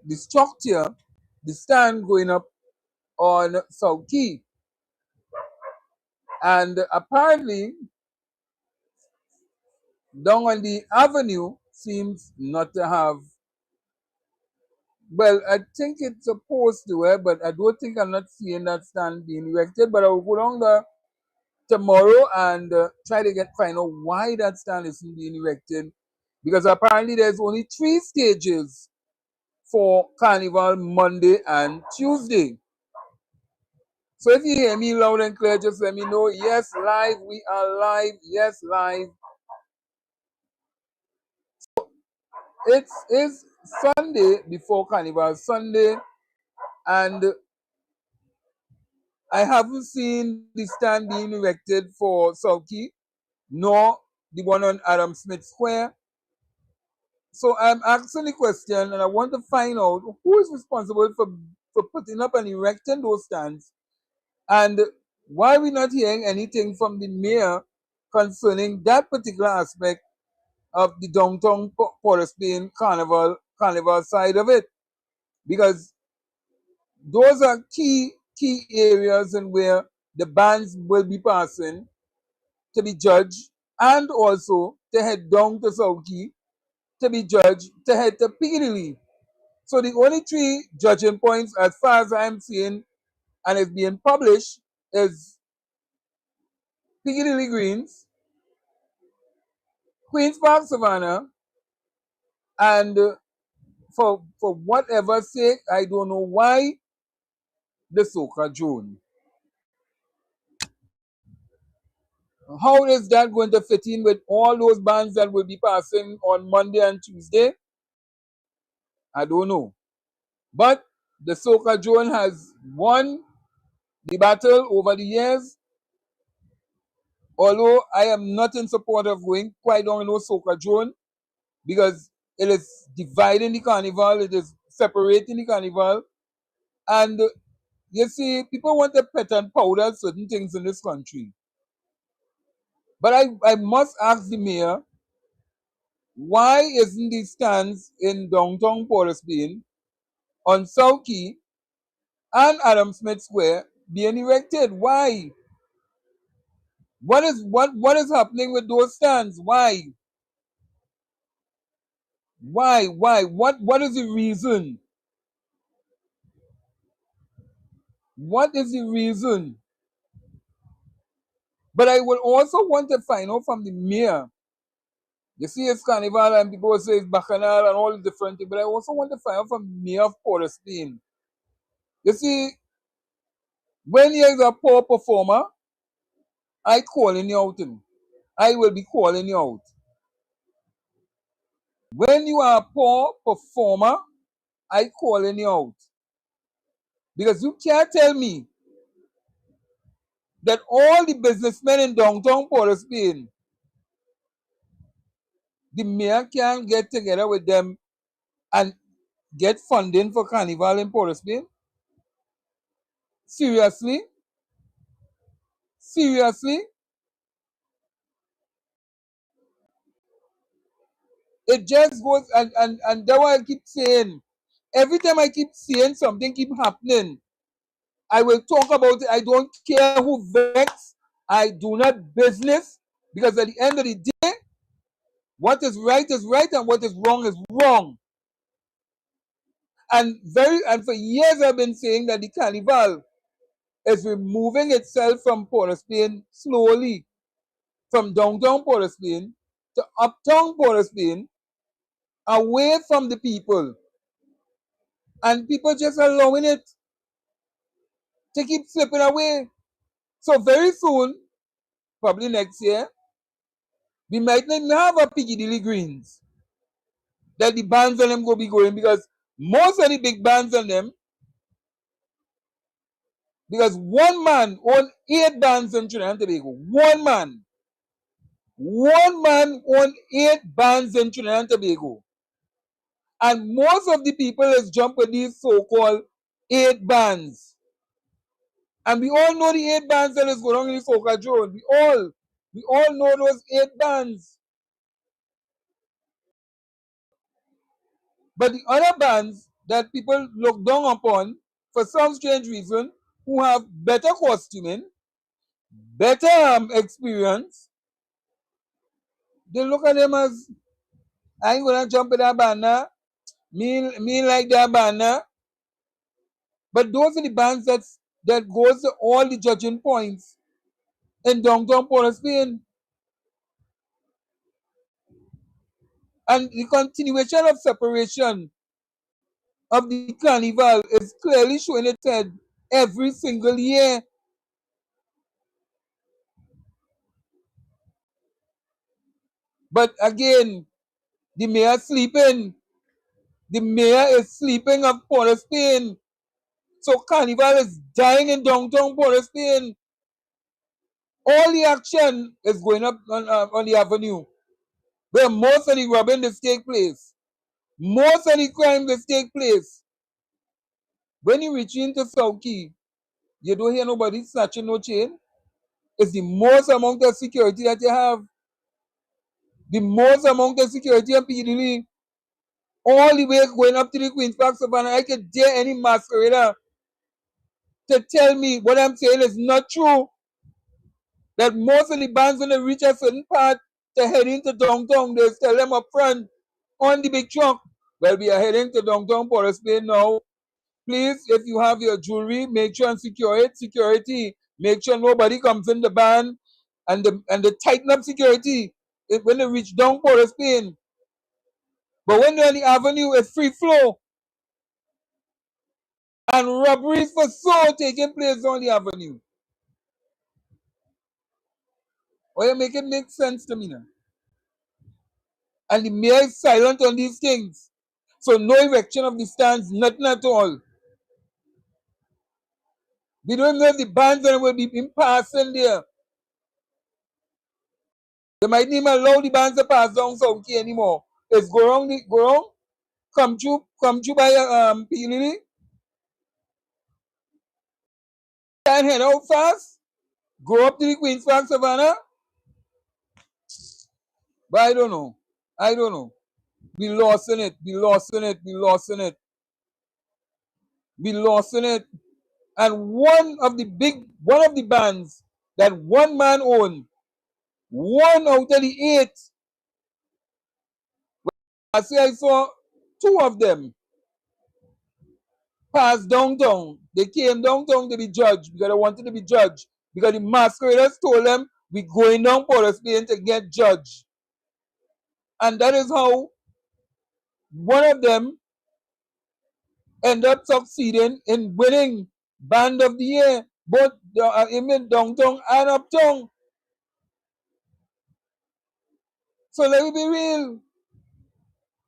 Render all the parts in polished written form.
the structure, the stand going up on South Key. And apparently, down on the avenue seems not to have, well, I think it's supposed to, but I don't think I'm not seeing that stand being erected. But I will go down there tomorrow and try to find out why that stand isn't being erected. Because apparently there's only 3 stages for Carnival, Monday and Tuesday. So if you hear me loud and clear, just let me know. Yes, live. We are live. Yes, live. It's Sunday before Carnival Sunday, and I haven't seen the stand being erected for South Key, nor the one on Adam Smith Square. So I'm asking the question, and I want to find out who is responsible for putting up and erecting those stands, and why we're not hearing anything from the mayor concerning that particular aspect of the downtown Port of Spain carnival side of it, because those are key areas and where the bands will be passing to be judged, and also to head down to South Key to be judged to head to Piccadilly. So the only 3 judging points, as far as I'm seeing, and it's being published, is Piccadilly Greens, Queens Park Savannah, and for whatever sake, I don't know why, the Soca Drone. How is that going to fit in with all those bands that will be passing on Monday and Tuesday? I don't know. But the Soca Drone has won the battle over the years. Although I am not in support of going quite down no Soca Drone, because it is dividing the carnival, it is separating the carnival. And you see, people want to pet and powder certain things in this country. But I must ask the mayor, why isn't the stands in downtown Port of Spain on South Key and Adam Smith Square being erected? Why? What is happening with those stands? Why? Why? What is the reason? What is the reason? But I will also want to find out from the mayor. You see, it's carnival and people say it's bacchanal and all the different things, but I also want to find out from the mayor of Port of Spain. You see, when you're a poor performer, I calling you out. I will be calling you out. When you are a poor performer, I calling you out. Because you can't tell me that all the businessmen in downtown Port of Spain, the mayor can get together with them and get funding for carnival in Port of Spain? Seriously? Seriously? It just goes, and that's why I keep saying, every time I keep saying something keep happening, I will talk about it. I don't care who vex. I do not business, because at the end of the day, what is right and what is wrong. And for years I've been saying that the carnival is removing itself from Port of Spain slowly, from downtown Port of Spain to uptown Port of Spain, away from the people. And people just allowing it to keep slipping away. So very soon, probably next year, we might not even have a Piccadilly Greens that the bands on them go be going, because most of the big bands on them, because one man own 8 bands in Trinidad and Tobago. One man own 8 bands in Trinidad and Tobago. And most of the people is jump with these so-called 8 bands. And we all know the 8 bands that is going on in the Soca Drone. We all know those 8 bands. But the other bands that people look down upon for some strange reason, who have better costuming, better experience, they look at them as, I ain't gonna jump in that banner, me like that banner. But those are the bands that goes to all the judging points in downtown Port of Spain. And the continuation of separation of the carnival is clearly showing its head every single year. But again, the mayor sleeping. The mayor is sleeping of Port of Spain. So carnival is dying in downtown Port of Spain. All the action is going up on the avenue, where most of the robbing this take place. Most of the crime that take place. When you reach into South Key, you don't hear nobody snatching no chain. It's the most amount of security that you have. The most amount of security and PDD. All the way going up to the Queen's Park Savannah. I can dare any masquerader to tell me what I'm saying is not true. That most of the bands when they reach a certain part to head into downtown, they tell them up front on the big truck, well, we are heading to downtown Port of Spain now. Please, if you have your jewelry, make sure and secure it. Security, make sure nobody comes in the band, and the tighten up security when they reach down Port of Spain. But when they're on the avenue, it's free flow. And robberies for sure taking place on the avenue. Or you make it make sense to me now. And the mayor is silent on these things. So no erection of the stands, nothing at all. We don't know if the bands will be in passing there. They might not even allow the bands to pass down South Key anymore. It's go wrong, come through by Peelily, and head out fast, go up to the Queen's Park Savannah. But I don't know. We lost in it. And one of the bands that one man owned, one out of the 8, I saw 2 of them pass downtown. They came downtown to be judged because they wanted to be judged. Because the masqueraders told them, we going down Port of Spain to get judged. And that is how one of them ended up succeeding in winning Band of the Year, both in downtown and uptown. So let me be real.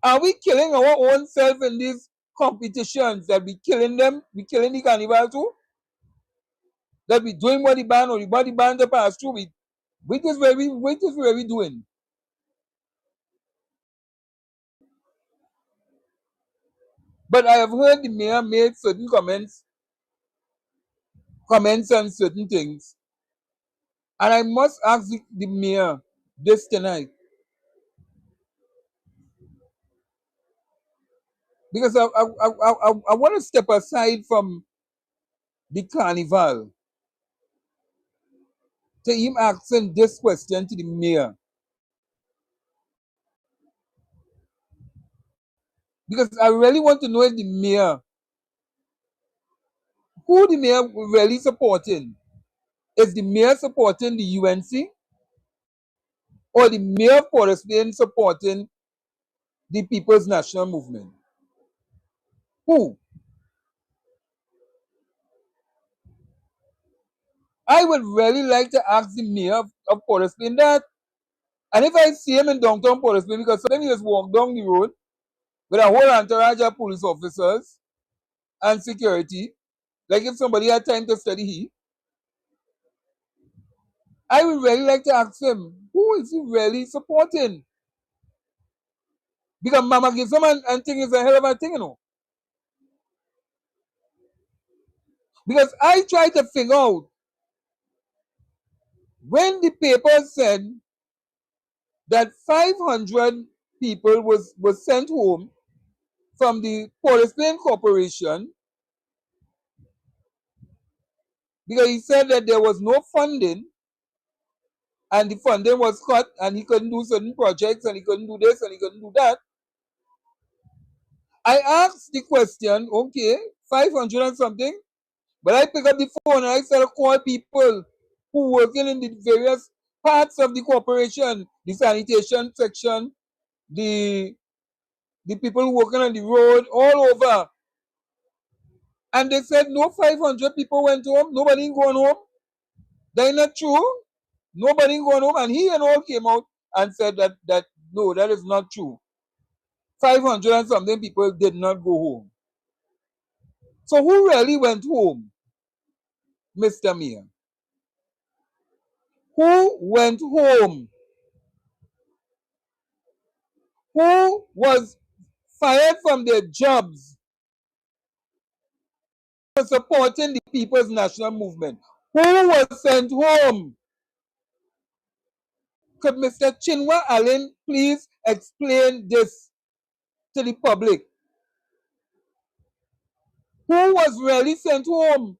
Are we killing our own self in these competitions? That we killing them? We killing the carnival too? That we doing what the band or what the band to pass through? Which is where we doing? But I have heard the mayor made certain comments on certain things. And I must ask the mayor this tonight. Because I want to step aside from the carnival to him asking this question to the mayor. Because I really want to know if the mayor, who the mayor really supporting. Is the mayor supporting the UNC? Or the mayor of Port of Spain supporting the People's National Movement? Who? I would really like to ask the mayor of Port of Spain that. And if I see him in downtown Port of Spain, because sometimes he just walk down the road with a whole entourage of police officers and security, like if somebody had time to study he, I would really like to ask him, who is he really supporting? Because Mama gives him and thing is a hell of a thing, you know. Because I try to figure out when the paper said that 500 people was sent home from the Police Corporation, because he said that there was no funding and the funding was cut and he couldn't do certain projects and he couldn't do this and he couldn't do that. I asked the question, okay, 500 and something, but I pick up the phone and I started call people who working in the various parts of the corporation, the sanitation section, the people who working on the road, all over. And they said no 500 people went home, nobody going home. That's not true. Nobody going home. And he and all came out and said that no, that is not true. 500 and something people did not go home. So who really went home, Mr. Mayor? Who went home? Who was fired from their jobs for supporting the People's National Movement? Who was sent home? Could Mr. Chinua Allen please explain this to the public? Who was really sent home?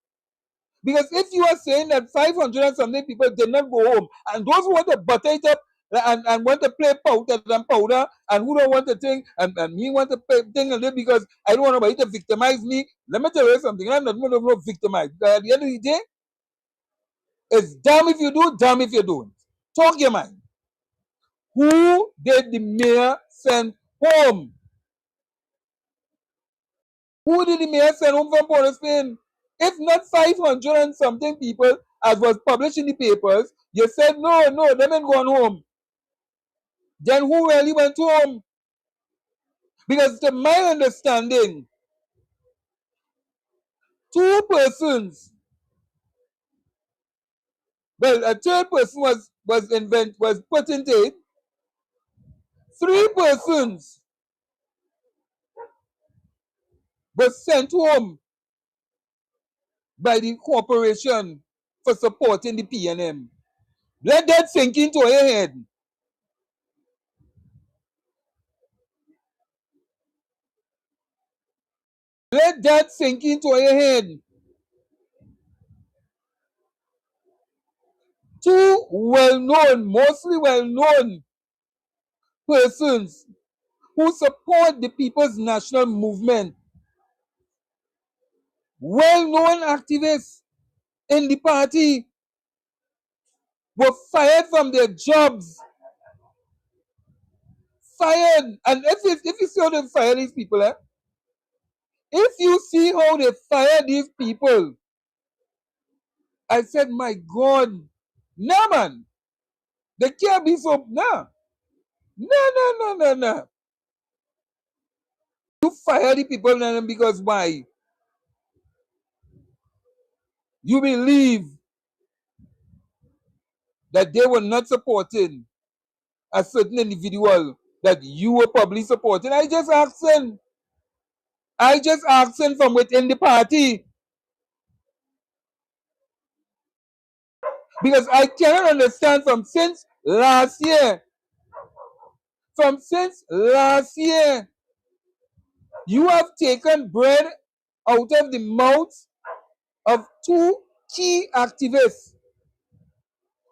Because if you are saying that 500 and something people did not go home, and those who want to butter it up and want to play powder and who don't want to think, and me want to play thing and because I don't want nobody to victimize me, let me tell you something, I'm not going to victimize. Because at the end of the day, it's damn if you do, damn if you don't. Talk your mind. Who did the mayor send home? Who did the mayor send home from Port of Spain? If not 500 and something people, as was published in the papers, you said no, them ain't gone home. Then who really went home? Because to my understanding, two persons, well, a third person was put in it. Three persons were sent home by the corporation for supporting the PNM. Let that sink into your head. Let that sink into your head. Two well-known, mostly well-known persons who support the People's National Movement, well-known activists in the party, were fired from their jobs. Fired. And if you see how they fire these people, if you see how they fire these people, I said, my God, no man, they can't be so, no. No. You fire the people because why? You believe that they were not supporting a certain individual that you were probably supporting. I just asked them from within the party. Because I cannot understand since last year, you have taken bread out of the mouths of two key activists,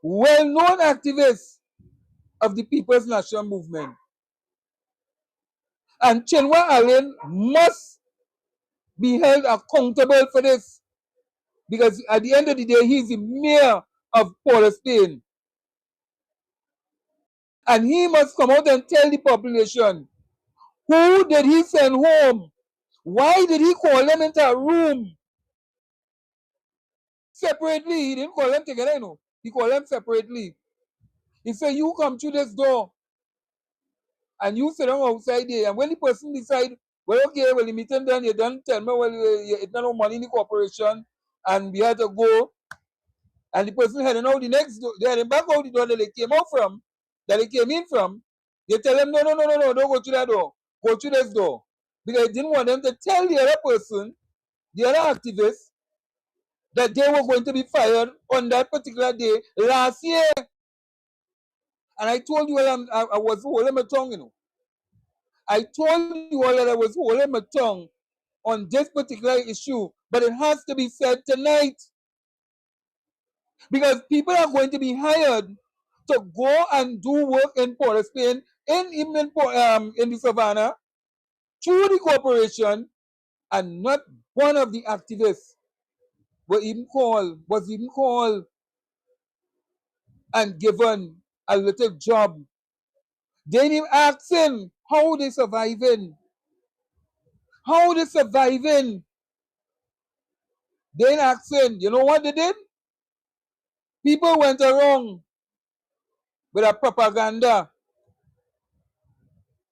well-known activists of the People's National Movement. And Chinua Allen must be held accountable for this. Because at the end of the day, he's the mayor of Port of Spain. And he must come out and tell the population, who did he send home? Why did he call them into a room separately? He didn't call them together, you know. He called them separately. He said, you come through this door and you sit down outside there. And when the person decide, well, okay, well, the meeting done, you done tell me, well, it's not no money in the corporation and we had to go. And the person heading out the next door, they heading back out the door that they came out from, that they came in from. They tell them, no, don't go through that door. Go through this door. Because they didn't want them to tell the other person, the other activist, that they were going to be fired on that particular day last year. And I told you I was holding my tongue, you know. I told you all that I was holding my tongue on this particular issue, but it has to be said tonight because people are going to be hired to go and do work in Port of Spain, in the Savannah, through the corporation, and not one of the activists was even called and given a little job. They didn't even ask him how they surviving. How they surviving. They didn't ask him. You know what they did? People went around with a propaganda.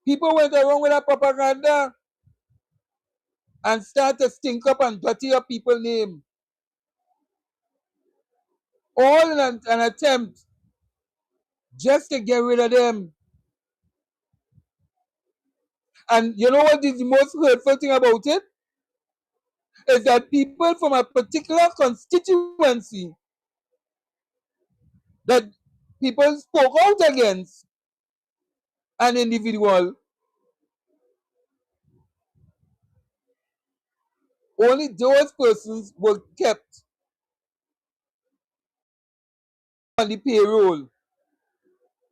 People went around with a propaganda and started to stink up and dirty up people's name. All in an attempt just to get rid of them. And you know what is the most hurtful thing about it? Is that people from a particular constituency that people spoke out against an individual, only those persons were kept on the payroll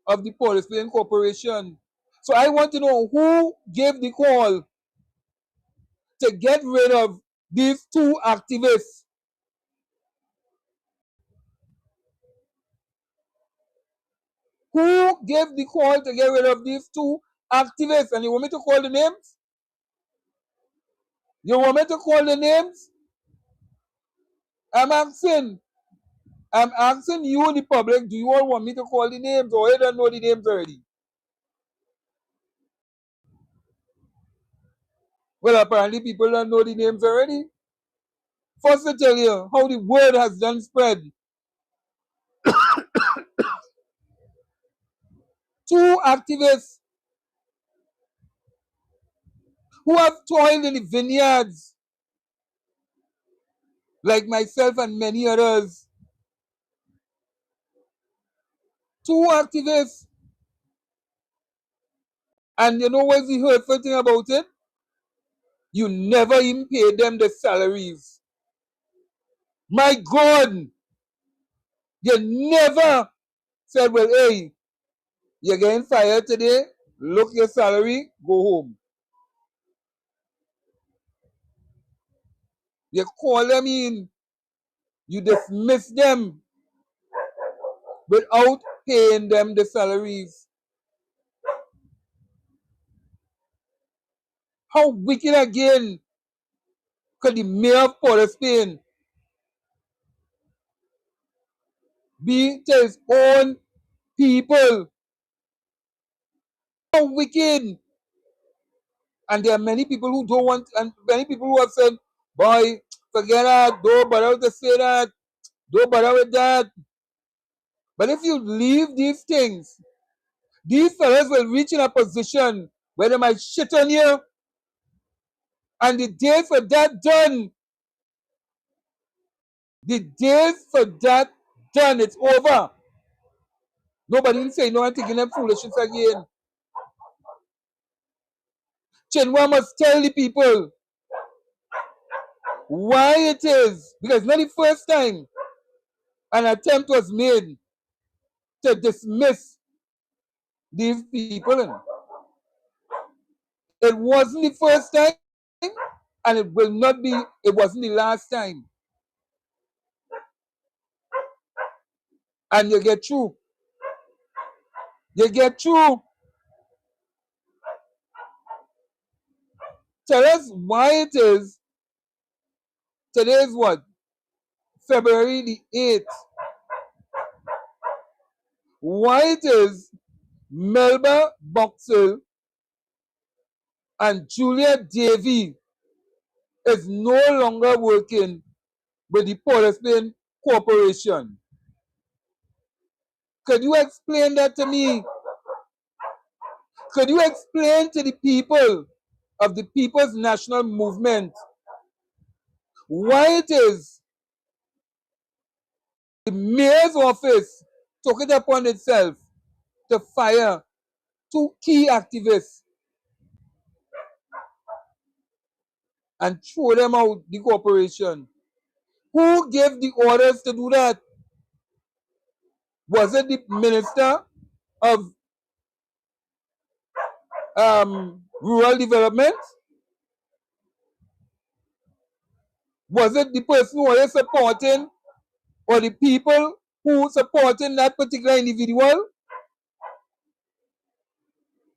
of the Port of Spain Corporation. So I want to know who gave the call to get rid of these two activists. Who gave the call to get rid of these two activists? And you want me to call the names? You want me to call the names? I'm asking you, the public, do you all want me to call the names or you don't know the names already? Well, apparently people don't know the names already. First to tell you how the word has done spread. Two activists who have toiled in the vineyards, like myself and many others. Two activists. And you know what's the hurtful thing about it? You never even paid them the salaries. My God! You never said, well, hey, you're getting fired today, look your salary, go home. You call them in, you dismiss them without paying them the salaries. How wicked again could the mayor of Port of Spain be to his own people? How wicked! And there are many people who don't want, and many people who have said, boy, forget that, don't bother to say that, don't bother with that. But if you leave these things, these fellas will reach in a position where they might shit on you. And the day for that done, the day for that done, it's over. Nobody will say no one taking them foolishness again. Chinua must tell the people why it is, because it's not the first time an attempt was made to dismiss these people. It wasn't the first time, and it will not be, it wasn't the last time. And you get through. You get through. Tell us why it is. Today is what? February the 8th. Why it is Melba Boxell and Julia Davy is no longer working with the Port of Spain Corporation. Could you explain that to me? Could you explain to the people of the People's National Movement why it is the mayor's office took it upon itself to fire two key activists and throw them out the corporation. Who gave the orders to do that? Was it the Minister of Rural Development? Was it the person who was supporting, or the people who supporting that particular individual?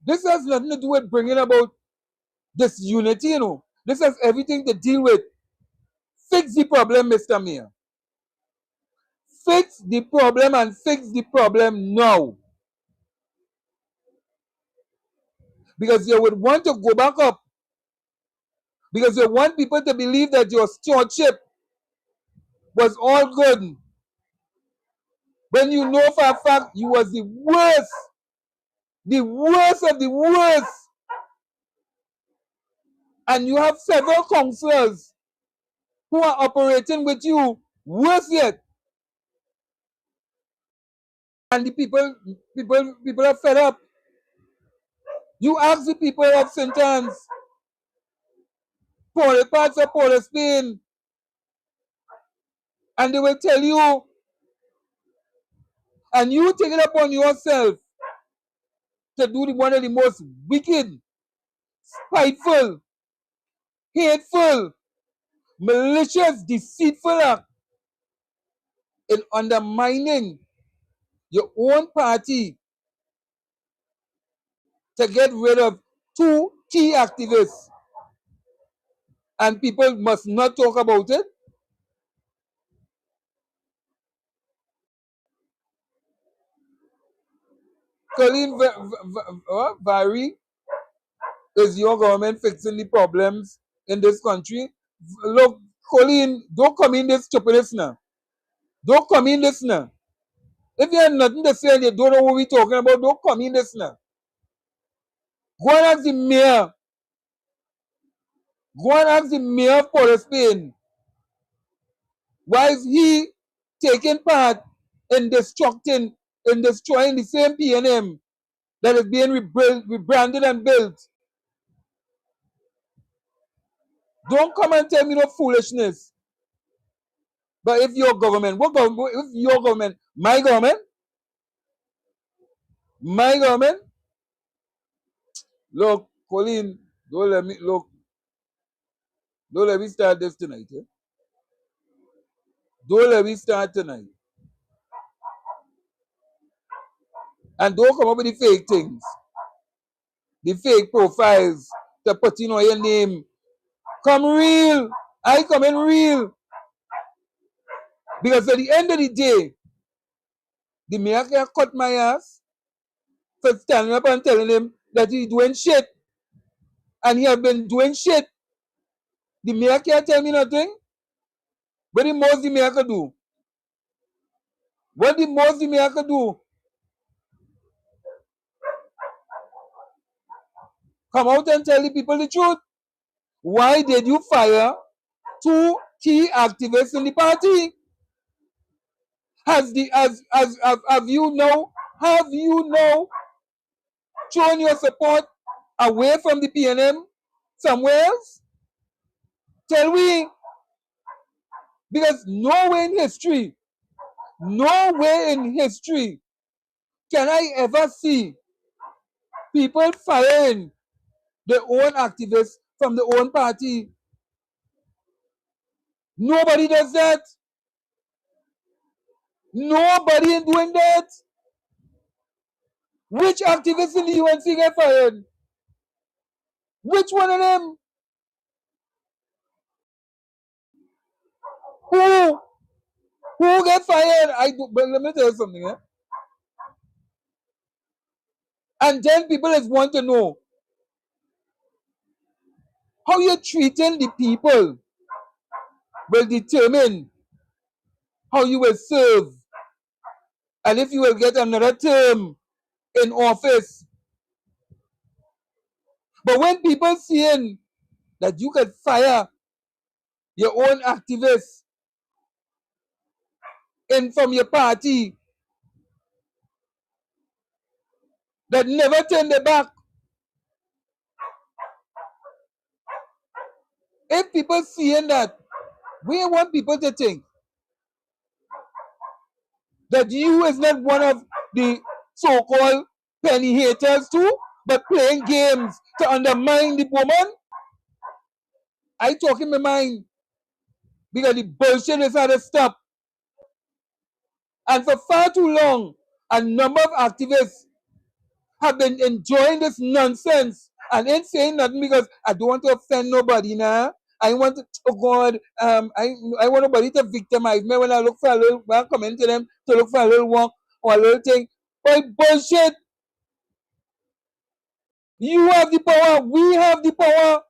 This has nothing to do with bringing about this unity, you know. This has everything to deal with. Fix the problem, Mr. Mayor. Fix the problem, and fix the problem now. Because you would want to go back up. Because you want people to believe that your stewardship was all good. When you know for a fact you was the worst of the worst. And you have several councillors who are operating with you worse yet. And the people are fed up. You ask the people of St. Anne's, parts of Port of Spain, and they will tell you, and you take it upon yourself to do one of the most wicked, spiteful, hateful, malicious, deceitful act in undermining your own party to get rid of 2 key activists. And people must not talk about it. Colleen Vary, is your government fixing the problems in this country? Look, Colleen, don't come in this stupidness now. Don't come in this now. If you have nothing to say and you don't know what we're talking about, don't come in this now. Go and ask the mayor. Go and ask the mayor of Port of Spain. Why is he taking part in destroying the same P&M that is being rebranded and built? Don't come and tell me no foolishness. But if your government, if your government, my government, look, Colleen, don't let me start this tonight. Eh? Don't let me start tonight. And don't come up with the fake things, the fake profiles to put in your name. Come real. I come in real. Because at the end of the day, the mayor can cut my ass for standing up and telling him that he's doing shit. And he has been doing shit. The mayor can't tell me nothing. What the most the mayor can do? What the most the mayor can do? Come out and tell the people the truth. Why did you fire 2 key activists in the party? Have you now shown your support away from the PNM somewhere else? Tell we, because nowhere in history can I ever see people firing their own activists from their own party. Nobody does that. Nobody is doing that. Which activists in the UNC get fired? Which one of them? Who? Who get fired? But let me tell you something. And then people just want to know how you're treating the people will determine how you will serve and if you will get another term in office. But when people seeing that you can fire your own activists in from your party that never turn their back, If people seeing that, we want people to think that you is not one of the so-called penny haters too, but playing games to undermine the woman. I talk in my mind because the bullshit is had to stop. And for far too long, a number of activists have been enjoying this nonsense and ain't saying nothing because I don't want to offend nobody now. I want to, oh God, I want nobody to victimize me when I look for a little, when I come into them to look for a little walk or a little thing. But bullshit. You have the power, we have the power,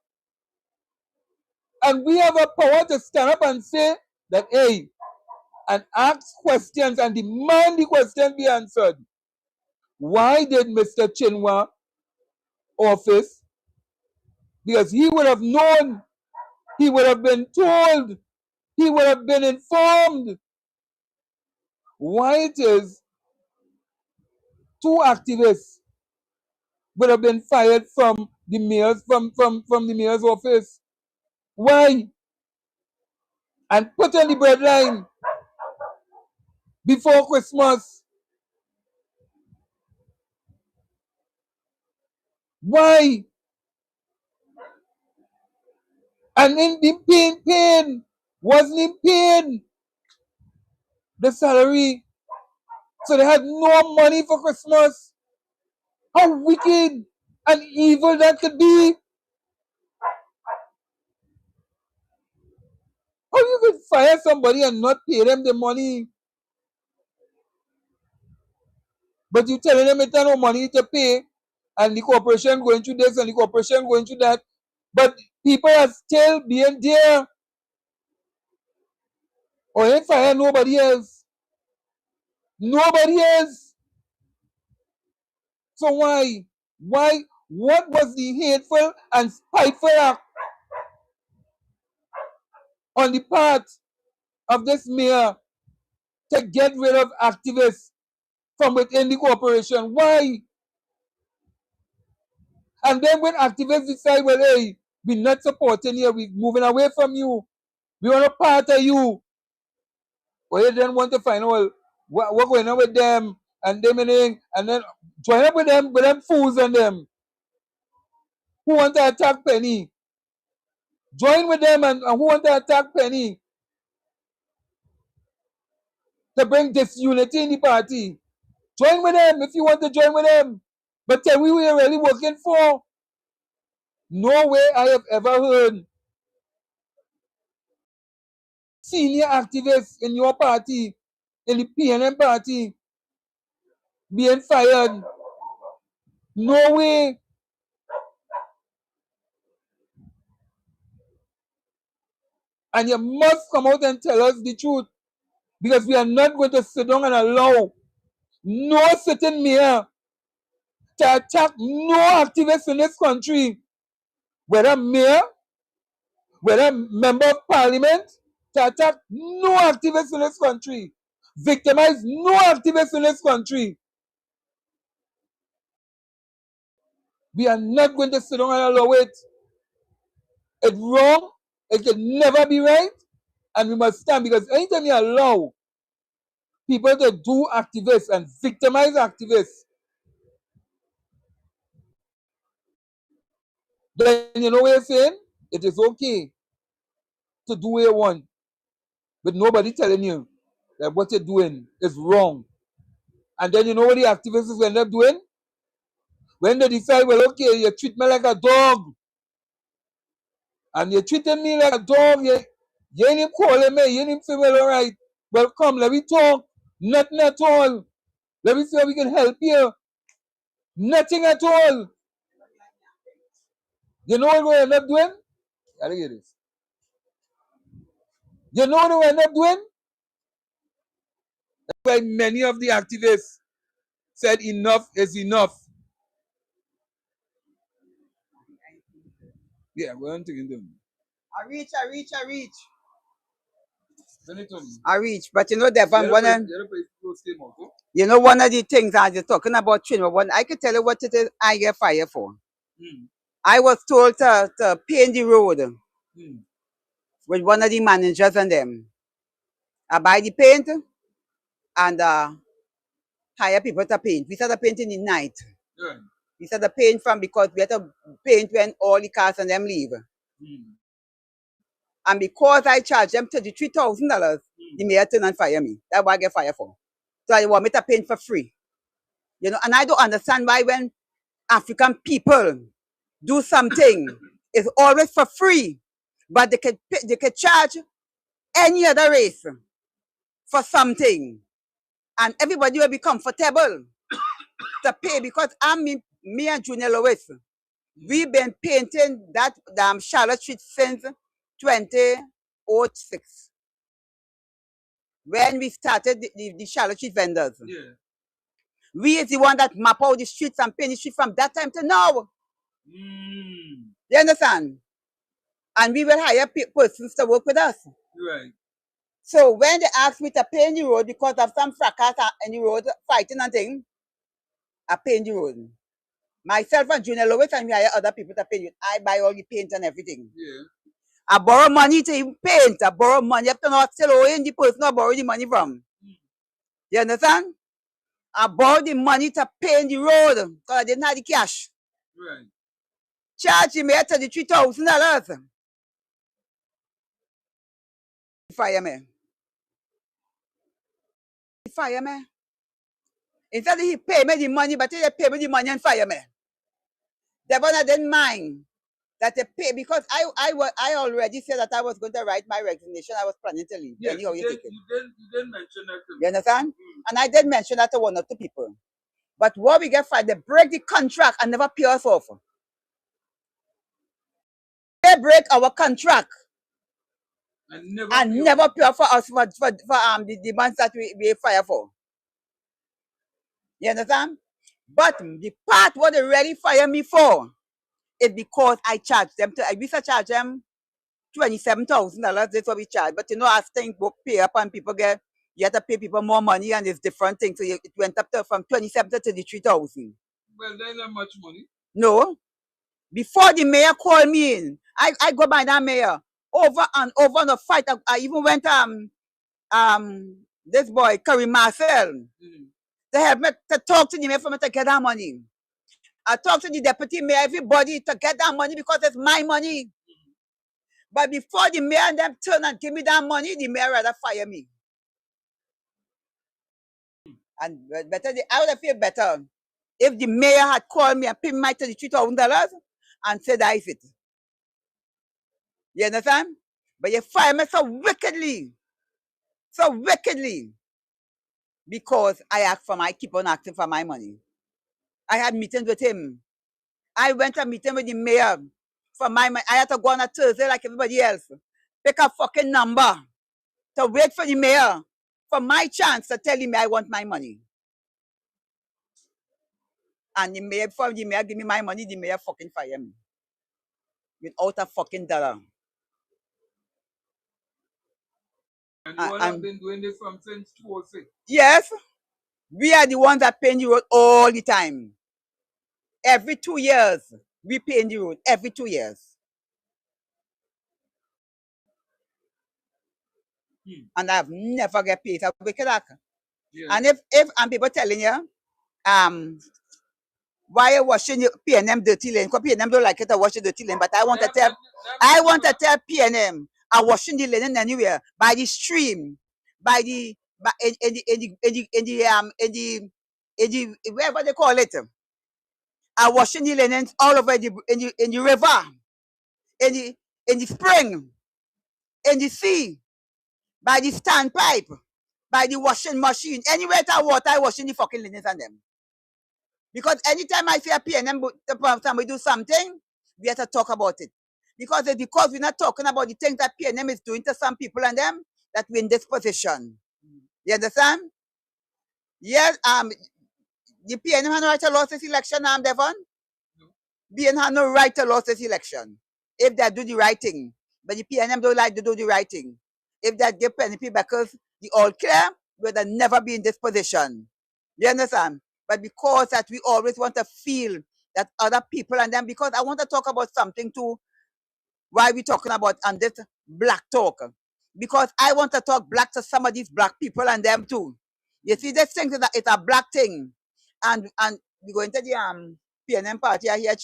and we have a power to stand up and say that, hey, and ask questions and demand the question be answered. Why did Mr. Chinua office? Because he would have known, he would have been told, he would have been informed why it is two activists would have been fired from the mayor's from the mayor's office. Why? And put on the breadline before Christmas. Why? And in the pain, wasn't in pain, the salary. So they had no money for Christmas. How wicked and evil that could be. How you could fire somebody and not pay them the money? But you telling them it's not no money to pay, and the corporation going through this and the corporation going through that. But people are still being there. Or ain't fire nobody else. Nobody else. So why? Why? What was the hateful and spiteful act on the part of this mayor to get rid of activists from within the corporation? Why? And then when activists decide, well, hey, we're not supporting you, we're moving away from you, we want a part of you. Well, you then want to find out, well, what's going on with them and them and then join up with them fools and them who want to attack Penny. Join with them and who want to attack Penny to bring disunity in the party. Join with them if you want to join with them. But tell me who you're really working for. No way I have ever heard senior activists in your party, in the PNM party, being fired. No way. And you must come out and tell us the truth. Because we are not going to sit down and allow no sitting mayor to attack no activists in this country. Whether mayor, whether member of parliament, to attack no activists in this country. Victimize no activists in this country. We are not going to sit down and allow it. It's wrong. It can never be right. And we must stand, because anytime you allow people to do activists and victimize activists, then you know what you're saying? It is okay to do what you want, but nobody telling you that what you're doing is wrong. And then you know what the activists end up doing? When they decide, well, okay, you treat me like a dog, and you're treating me like a dog, you ain't even calling me, you ain't even saying, well, all right, well, come, let me talk. Nothing at all. Let me see how we can help you. Nothing at all. You know what we end up doing? I get this. You know what we end up doing? That's why many of the activists said enough is enough. Yeah, we're not taking them. I reach. I reach. But you know that one of the things as you're talking about Trinidad, one I can tell you what it is I get fired for. I was told to paint the road. with one of the managers and them. I buy the paint and hire people to paint. We started painting in the night. Yeah. We started paint from because we had to paint when all the cars and them leave. And because I charge them $33,000, the mayor turn and fire me. That's what I get fired for. So they want me to paint for free. You know, and I don't understand why when African people do something, it's always for free, but they can charge any other race for something, and everybody will be comfortable to pay because me and Junior Lewis, we've been painting that damn Charlotte Street since 2006. When we started the Charlotte Street vendors. Yeah. We is the one that map out the streets and paint the street from that time to now. You understand? And we will hire persons to work with us. Right. So when they ask me to paint the road because of some fracas in the road, fighting and things, I paint the road. Myself and Junior Lewis and we hire other people to paint it. I buy all the paint and everything. Yeah. I borrow money to even paint. I borrow money. You have to not still owing the person I borrow the money from. You understand? I borrowed the money to paint the road because I didn't have the cash. Right. Charge me $33,000. Fire me. Fire me. Instead he pay me the money, but he pay me the money and fire me. The one I didn't mind that they pay because I already said that I was going to write my resignation. I was planning to leave. Yes, Anyhow, you didn't mention that to me. You understand? And I did mention that to one or two people. But what we get fired, they break the contract and never pay us off. They break our contract and never pay for us for the months that we fire for. You understand? But the part what they really fire me for is because I charge them I used to charge them $27,000. That's what we charge. But you know, as things go pay up and people you have to pay people more money and it's different things. So it went up from 27 to 33,000. Well, there's not much money. No. Before the mayor called me in, I go by that mayor over and over on a fight. I even went this boy, Curry Marcel, to help me to talk to the mayor for me to get that money. I talked to the deputy mayor, everybody to get that money because it's my money. But before the mayor and them turn and give me that money, the mayor rather fire me. And better, I would have feel better if the mayor had called me and paid me my $33,000 and said I it. You understand? But you fire me so wickedly because I keep on asking for my money. I had meetings with him. I went to meet him with the mayor for my money. I had to go on a Thursday like everybody else. Pick a fucking number to wait for the mayor for my chance to tell him I want my money. And the mayor, before the mayor give me my money, the mayor fucking fire me. Without a fucking dollar. And you have been doing this from since 2006? Yes. We are the ones that paint the road all the time. Every 2 years, we paint the road. Every 2 years. And I've never get paid. I wicked act. Yeah. And if people telling you, why you washing your PNM dirty lane? Because PNM don't like it to wash the dirty lane. But I want to tell PNM, I'm washing the lane anywhere by the stream, by the wherever they call it. I'm washing the lane all over in the river, in the spring, in the sea, by the standpipe, by the washing machine. Anywhere that water, I washing the fucking linens on them. Because anytime I see a PNM somebody do something, we have to talk about it. Because we're not talking about the things that PNM is doing to some people and them that we're in this position. You understand? Yes, the PNM had no right to lose this election, Devon. PNM had no right to lose this election if they do the right thing. But the PNM don't like to do the right thing. If they give PNP because the all clear, we would never be in this position. You understand? But because that we always want to feel that other people and them, because I want to talk about something too, why we talking about on this black talk. Because I want to talk black to some of these black people and them too. You see, this thing is it's a black thing. And we go into the PNM party, I hear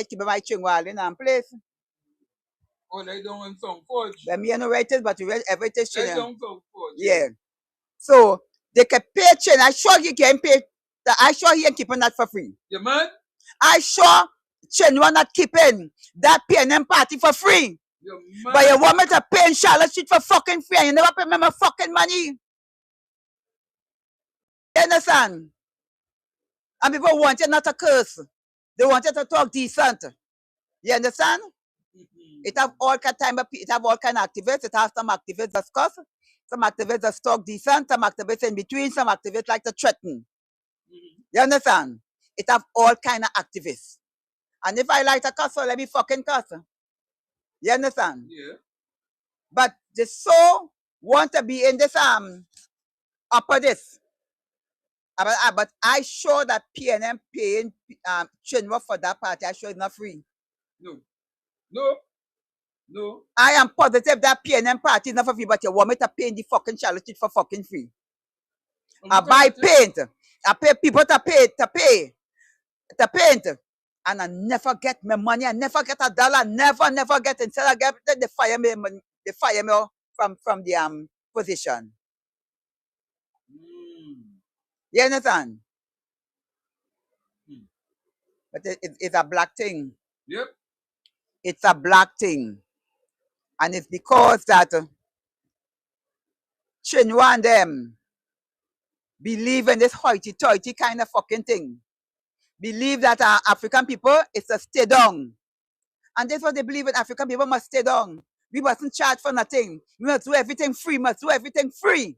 keep my chingwal in place. Oh, they don't want some forge. Let me write it, but you read everything. They don't some forge. Yeah. So they can pay chain. I sure you can pay. I sure he ain't keeping that for free. The man? I sure chain you are not keeping that PNM party for free. But you want me to pay in Charlotte Street for fucking free and you never pay me my fucking money. You understand? And people want you not to curse. They want you to talk decent. You understand? It have all kind of time. It have all kind of activists. It has some activists discuss. Some activists that talk decent. Some activists in between. Some activists like to threaten. You understand? It have all kind of activists. And if I like to cuss, so let me fucking cuss. You understand? Yeah. But they so want to be in this upper this. But I sure that PNM paying Chinwa for that party. I sure it's not free. No. I am positive that PNM party is not for free, but you want me to pay in the fucking Charlotte Street for fucking free. I buy paint. I pay people to pay to paint. And I never get my money. I never get a dollar. Never get. Instead I get they fire me. They fire me from the position. You understand? But it's a black thing. Yep. It's a black thing. And it's because that Chinua and them believe in this hoity-toity kind of fucking thing. Believe that African people is to stay down. And that's what they believe in. African people must stay down. We mustn't charge for nothing. We must do everything free.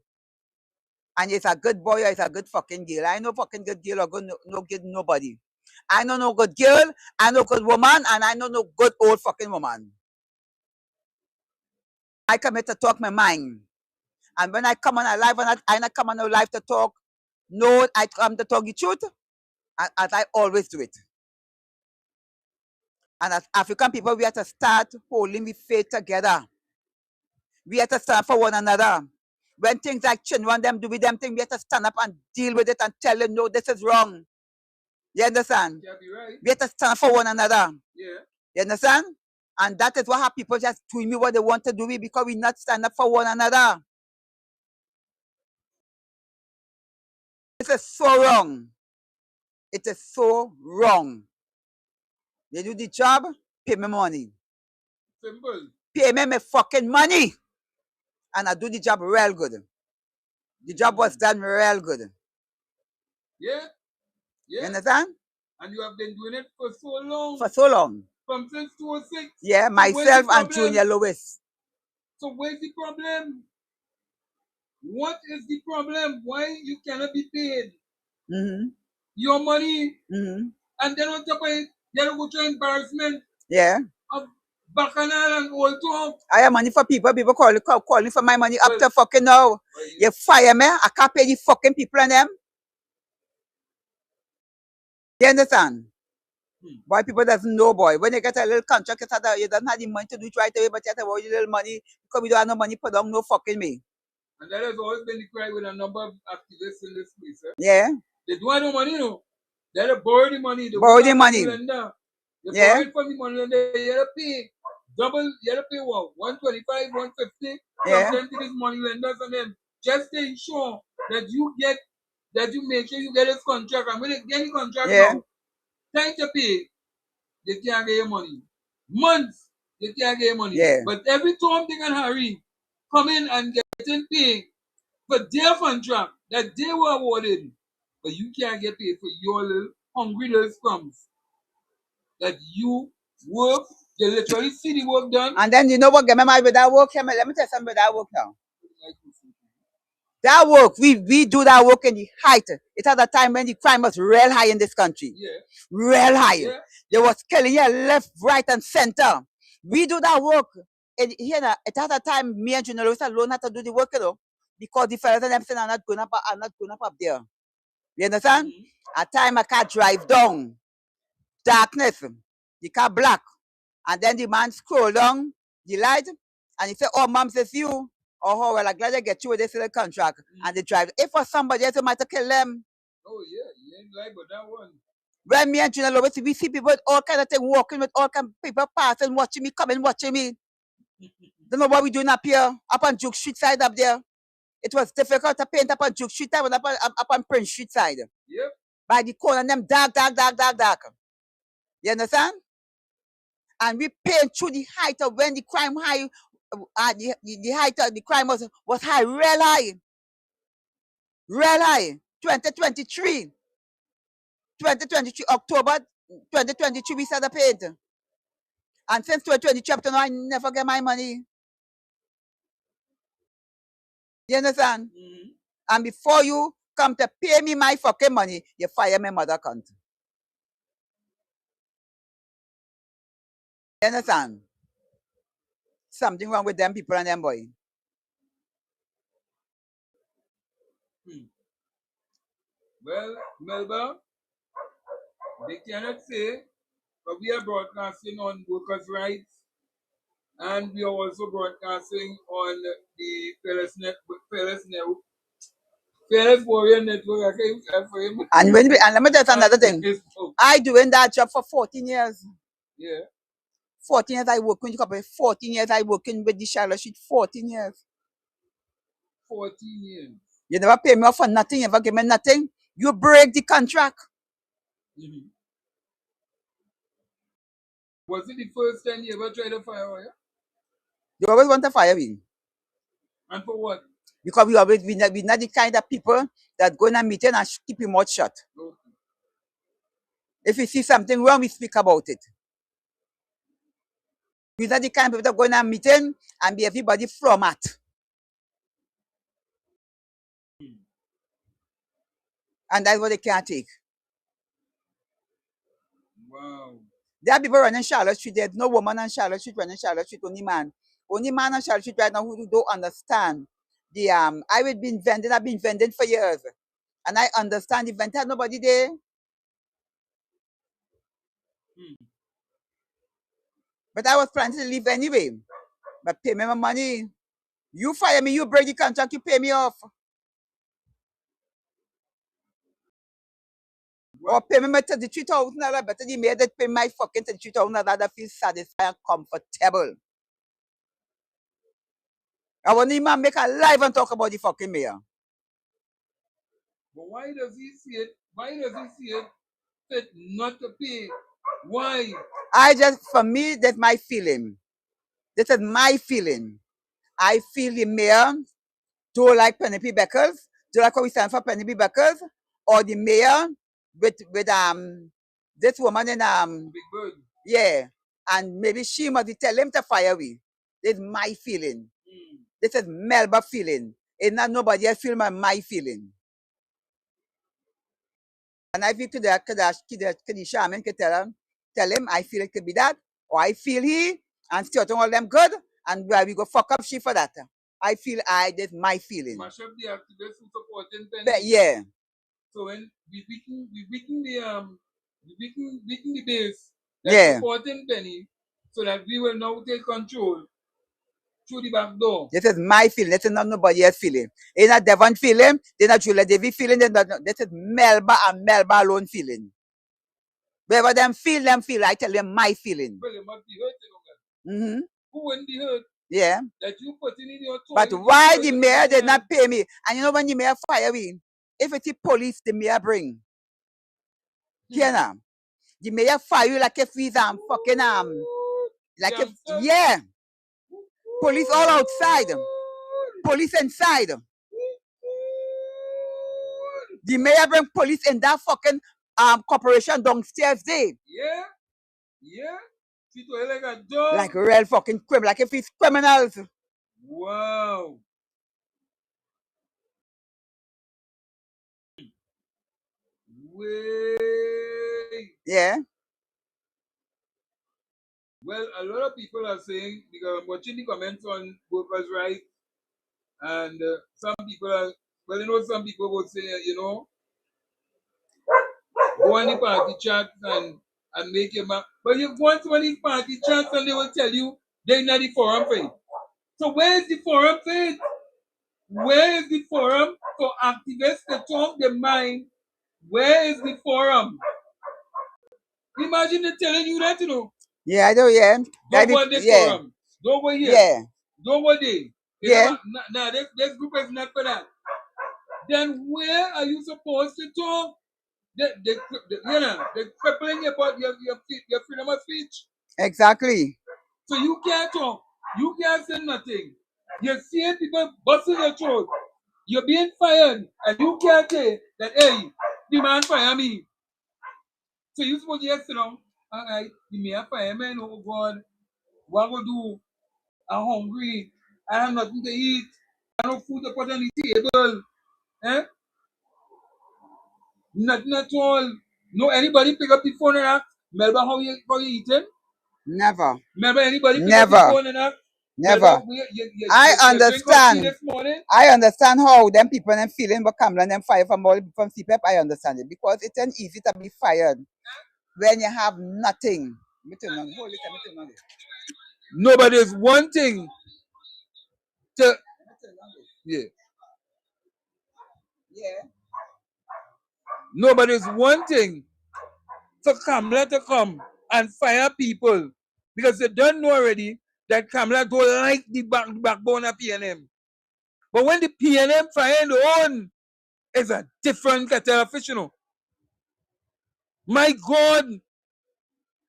And it's a good boy or it's a good fucking girl. I know fucking good girl or good no good nobody. I know no good girl, I know good woman, and I know no good old fucking woman. I come here to talk my mind. And when I come on a live, I not come on a live to talk. No, I come to talk the truth, as I always do it. And as African people, we have to start holding the faith together. We have to stand for one another. When things like Chinwan them do with them thing, we have to stand up and deal with it and tell them, no, this is wrong. You understand? Yeah, be right. We have to stand for one another. Yeah. You understand? And that is what have people just doing me what they want to do me because we not stand up for one another. This is so wrong. It is so wrong. They do the job, pay me money. Simple. Pay me my fucking money. And I do the job real good. The job was done real good. Yeah. You understand? And you have been doing it for so long. For so long. From since 2006. Yeah, myself and Junior Lewis. So where's the problem? What is the problem? Why you cannot be paid? Your money. And then on top of it, you go to embarrassment. Yeah. Of bacchanal and all talk. I have money for people. People calling for my money up to fucking now. You fire me. I can't pay the fucking people and them. You understand? Boy, people doesn't know, boy. When you get a little contract, you don't have the money to do it right away, but you have to borrow your little money because we don't have no money put down, no fucking me. And that has always been the cry with a number of activists in this place. Yeah. They don't have no money, no. They have to borrow the money. They borrow the money. They borrow it from the money and they have to pay double, you have to pay what? 125, 150 from to these money lenders and then just to ensure that you make sure you get this contract. And when you get the contract now, time to pay, they can't get your money. Months, they can't get your money. But every time they can hurry, come in and get paid for their contract that they were awarded. But you can't get paid for your little hungry little scrums. That you work, they literally see the work done. And then you know what, get my mind with that work? Let me tell you something about that work now. That work, we do that work in the height. It had a time when the crime was real high in this country. Yeah. Real high. Yeah. They was killing you left, right, and center. We do that work. And here, it had a time me and Junior Lewis alone had to do the work, you know, because the fellas and them are not going up there. You understand? At time I can't drive down. Darkness. The car black. And then the man scroll down the light. And he said, oh, mom says you. Oh, well, I'm glad I get you with this little contract. And they drive. If for somebody else, you might have killed them. Oh, yeah. You ain't like but that one. When me and Junior Love, we see people with all kind of things walking, with all kind of people passing, watching me, coming, watching me. Don't know what we doing up here, up on Duke Street side up there. It was difficult to paint up on Duke Street side, up on Prince Street side. Yep. By the corner, them dark. You understand? And we paint through the height of when the crime high, the height of the crime was high, real high. 2023. October 2023, we started paint. And since 2023 up to now, I never get my money. You understand? Mm-hmm. And before you come to pay me my fucking money, you fire my mother cunt. You understand? Something wrong with them people and them boy. Well, Melba, they cannot say, but we are broadcasting on workers' rights, and we are also broadcasting on the Fearless Warrior Network. And let me tell you another thing. I doing that job for 14 years. Yeah. 14 years I working with the company. 14 years I working with the Charlotte Street. 14 years. 14 years. You never pay me off for nothing. You never give me nothing. You break the contract. Mm-hmm. Was it the first time you ever tried to fire her? You always want to fire me. And for what? Because we not the kind of people that go in a meeting and keep your mouth shut. Okay. If you see something wrong, we speak about it. We're not the kind of people that go in a meeting and be everybody floor mat. And that's what they can't take. Wow. There are people running Charlotte Street. There's no woman on Charlotte Street running Charlotte Street, only man. Only man on Charlotte Street right now who don't understand. I've been vending for years. And I understand the vendor had nobody there. But I was planning to leave anyway. But pay me my money. You fire me, you break the contract, you pay me off. Or pay me my $33,000, better the mayor that pay my fucking $33,000 that feel satisfied and comfortable. I want the man make a live and talk about the fucking mayor. But why does he see it? Why does he see it fit not to pay? Why? For me, that's my feeling. This is my feeling. I feel the mayor don't like Penelope Beckers, don't like how we stand for Penelope Beckers, or the mayor with this woman in Big Bird. Yeah. And maybe she must tell him to fire me. This is my feeling. This is Melba feeling. It's not nobody else feel my feeling. And I feel could Shaman could tell him I feel it could be that, or I feel he, and still all them good, and we go fuck up she for that. I feel that's my feeling. Mash up the activists who supporting Penny. Yeah. So when we weaken the base Yeah. supporting Penny, so that we will now take control through the back door. This is my feeling. This is not nobody else feeling. It's not Devon feeling. It's not Julia Davy feeling. This is Melba and Melba alone feeling. Wherever them feel, I tell them my feeling. Well, it must be hurt. Who wouldn't be hurt? Yeah. That you put in your toy. But why the mayor did not pay me? And you know when the mayor fire me, if it's the police the mayor bring. Here now. The mayor fire you like if he's fucking like if yeah. Police all outside. Police inside. The mayor bring police in that fucking corporation downstairs there. Yeah. Yeah. Like a dog. Like a real fucking criminal. Like if it's criminals. Wow. Way. Yeah. Well, a lot of people are saying, because I'm watching the comments on workers' rights, and some people are, well, some people would say, go on the party chat and make your mark. But you go on to one of these party chats and they will tell you they're not the forum for you. So where is the forum for it? Where is the forum for activists to talk their mind? Where is the forum? Imagine they telling you that, you know. Yeah, I know, yeah. Don't go on the forum. Don't go here. Yeah. Don't go there. Yeah. Nah, this group is not for that. Then where are you supposed to talk? They they're crippling your freedom of speech. Exactly. So you can't talk. You can't say nothing. You're seeing people busting your throat. You're being fired, and you can't say that, hey, the man fire me. So you supposed to just sit down. All right, the man fire me. Oh God, what will do? I'm hungry. I have nothing to eat. I have no food to put on the table. Eh? Nothing at all. No, anybody pick up the phone and ask, Melba, how you eating? Never. Remember anybody pick up the Never. phone and ask, Never. I you drink coffee understand. this morning? I understand how them people and feeling but Kamla and them fire from CPEP. I understand it because it's an easy to be fired when you have nothing. Nobody's wanting to. Yeah. Yeah. Nobody's wanting for Kamala to come and fire people because they don't know already that Kamala don't like the backbone of PNM. But when the PNM fire their own, it's a different kettle of fish, you know. My God,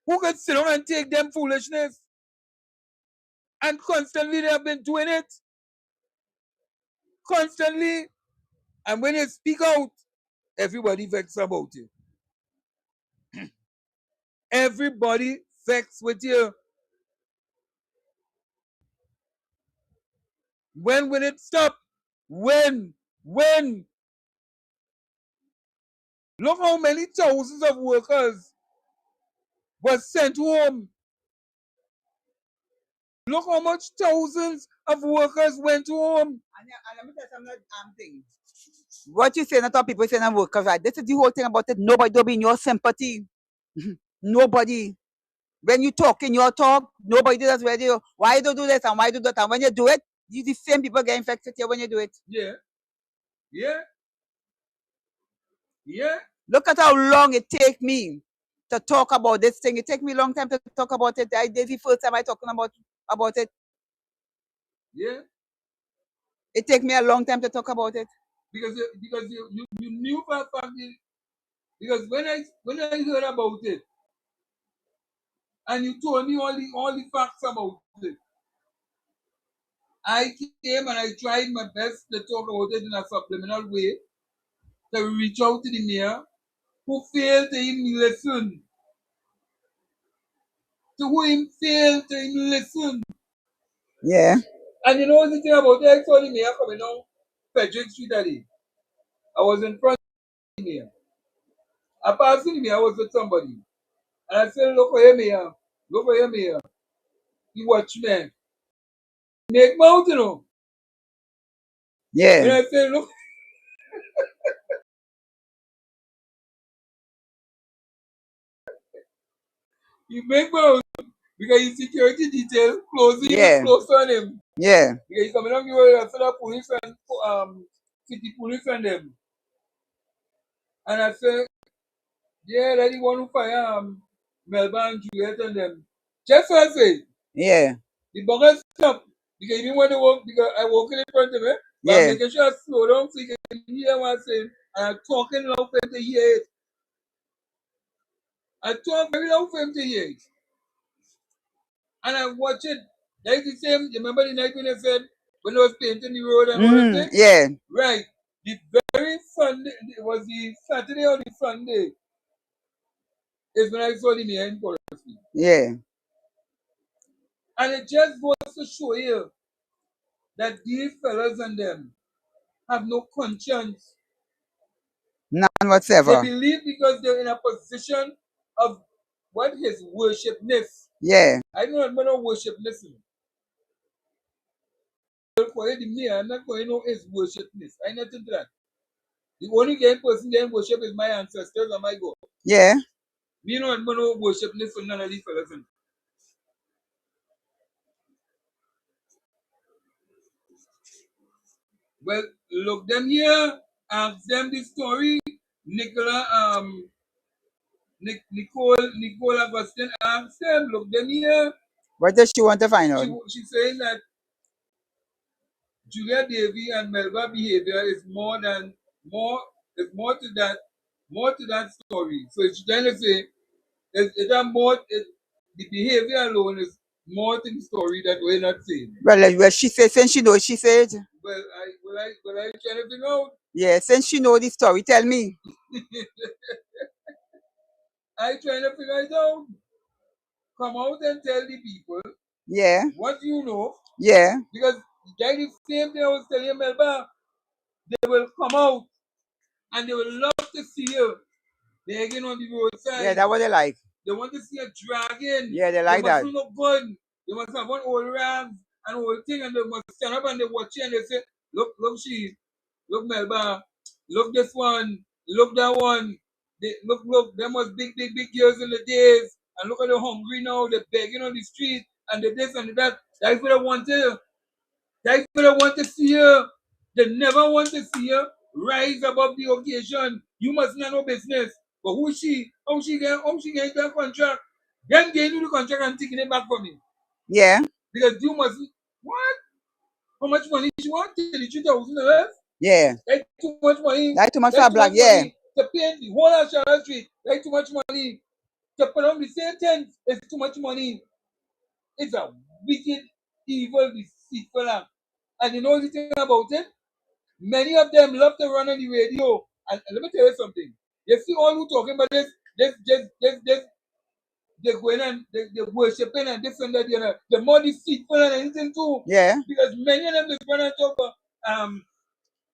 who could sit down and take them foolishness? And constantly they have been doing it. Constantly. And when you speak out, everybody vexed about you. Everybody vexed with you. When will it stop? When? Look how many thousands of workers were sent home. Look how much thousands of workers went home. And let me tell you something. What you say, not all people saying workers, right? This is the whole thing about it. Nobody will be in your sympathy. Nobody. When you talk in your talk, nobody does radio. Why do this and why do that? And when you do it, you the same people get infected here when you do it. Yeah. Look at how long it take me to talk about this thing. It take me a long time to talk about it. This is the first time I talking about it. Yeah. It take me a long time to talk about it. Because you knew for a fact because when I heard about it and you told me all the facts about it, I came and I tried my best to talk about it in a subliminal way to reach out to the mayor who failed to even listen. To who him failed to even listen. Yeah. And you know the thing about it, I saw the mayor coming down Frederick Street that day. I was in front of the mayor. I passed the mayor, I was with somebody. And I said, look for him here. Look for him here. He watchman. Make mouth, you know. Yeah. When I said, look, he make mouth because his security detail close on him. Yeah. Because he's coming up here after the police and city police and them. And I said, yeah, that the one who fire Melba and Juliet and them. Just what I say. Yeah. The bugger stop. Because he didn't want to walk because I walk in front of him. But I'm making sure I slow down so you can hear what I'm saying. And I'm talking loud for him to hear it. I talk very loud for him to hear it. And I watch it. Like the same, you remember the night when I said when I was painting the road and all that thing? Yeah. Right. The very Sunday, it was the Saturday or the Sunday, is when I saw the mayor in Forestry. Yeah. And it just goes to show you that these fellas and them have no conscience. None whatsoever. They believe because they're in a position of what his worshipness. Yeah. I don't know no worshipness. For the mayor, I'm not going to know his worshipness. I not into that. The only game person that worship is my ancestors and my God. Yeah. Me no worshipness for none of these fellas. Well, look them here, ask them the story. Nicole Augustine asked them, look them here. What does she want to find out? She's saying that Julia Davy and Melba behavior is more to that story. So she's trying to say the behavior alone is more to the story that we're not saying. Well, she said, since she knows, she said. Well, I trying to figure out. Yeah, since she know the story, tell me. I trying to figure it out. Come out and tell the people. Yeah. What you know. Yeah. Because that is the same thing I was telling you, Melba. They will come out and they will love to see you begging on the roadside. Yeah, that's what they like. They want to see a dragon. Yeah, they like that. They must look good. They must have one old rags and old thing, and they must stand up and they watch you and they say, look, she, look Melba, look this one, look that one. Look, there must big girls in the days, and look at the hungry now, they're begging on the street, and the this and the that. That's what I want to. That's what I want to see you. They never want to see you rise above the occasion. You must not know business. But who is she? How she get that contract? Them getting the contract and taking it back from me. Yeah. Because you must what? How much money she want? $33,000? Yeah. That's too much money. That's too much for black, yeah. To paint the whole of Charlotte Street, that's too much money. To put on the same tent is too much money. It's a wicked, evil, deceitful act. And you know the thing about it? Many of them love to run on the radio. And let me tell you something. You see all who talking about this, they're going and they're worshiping and this and that, you know. They're more deceitful and anything too. Yeah. Because many of them is running and talk about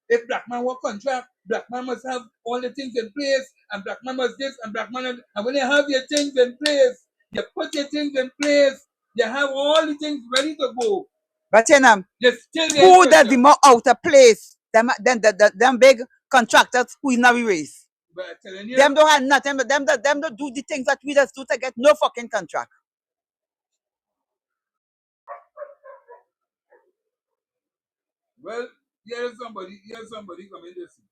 if black man work contract, black man must have all the things in place, and black man must this, and black man and when you have your things in place, you put your things in place, you have all the things ready to go. But then who does the more out of place? Them big contractors who in our race. But I'm telling you, them don't have nothing, but them don't do the things that we just do to get no fucking contract. Well, here's somebody coming to see.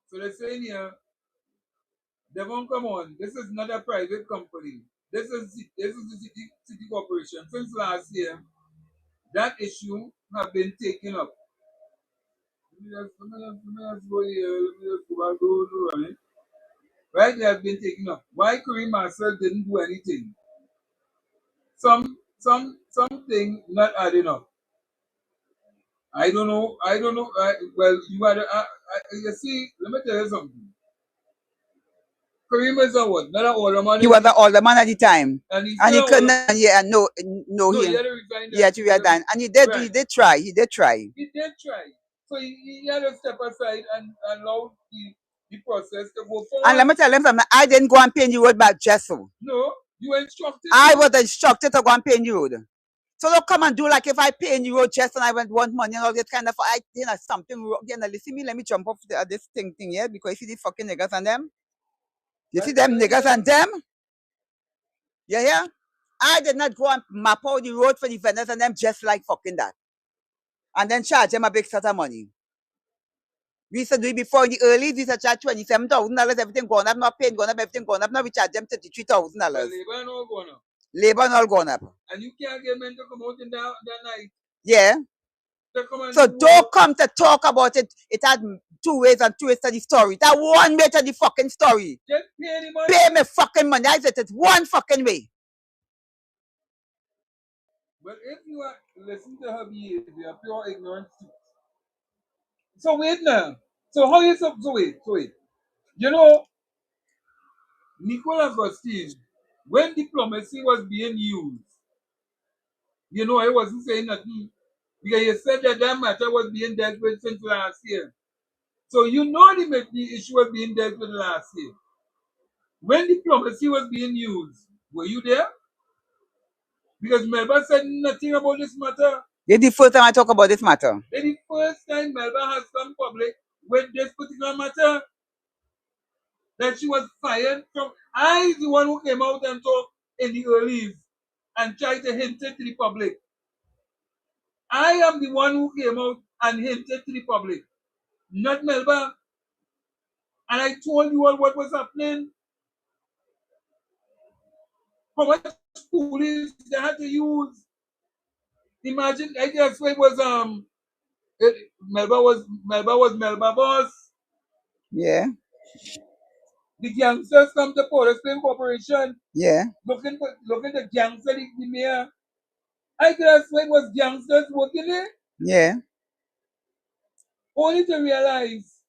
So they're saying here, they won't come on. This is not a private company. This is the city corporation. Since last year, that issue have been taken up. Let me just go here. Let me just go back. Right, they have been taken up. Why Kareem Marcel didn't do anything? Something not adding up. I don't know. Well, you are you see. Let me tell you something. Kareem is a what? Not an alderman. He was an alderman at the time, and he couldn't. Yeah, no, he he had to resign. Yeah, to resign, and he did. Right. He did try. He did try. So he had to step aside and allow the process to go forward. And let me tell him something. I didn't go and paint the road back just so. No, you were instructed. I was instructed to go and paint the road. So don't come and do like if I pay in euro just and I want money and all that kind of something wrong. Listen me, let me jump off this thing here because you see the fucking niggas and them. You see them niggas and them? Yeah. I did not go and map out the road for the vendors and them just like fucking that. And then charge them a big set of money. We used to do it before in the early, we used to charge $27,000, everything going up, not paying going up, everything going up. Now we charge them $33,000. Labor all going up. Labor all going up. And you can't get men to come out in that night. Yeah. So don't come to talk about it. It had two ways and two ways to the story. That one way to the fucking story. Just pay the money. Pay me fucking money. I said it's one fucking way. But if you are listen to her behavior, pure ignorance. So wait now. So how you so wait. You know, Nicola Agustin, when diplomacy was being used, you know, I wasn't saying nothing. Because you said that matter was being dealt with since last year. So you know the issue was being dealt with last year. When diplomacy was being used, were you there? Because Melba said nothing about this matter. It's the first time I talk about this matter. It's the first time Melba has come public with this particular matter. That she was fired from. I the one who came out and talked in the earlies and tried to hint it to the public. I am the one who came out and hinted to the public, not Melba. And I told you all what was happening, how much police they had to use. Imagine, I guess it was Melba boss. Yeah. The gangsters come to Port of Spain Corporation Yeah. looking to gangster the mayor. I guess it was gangsters working there, Yeah. only to realize,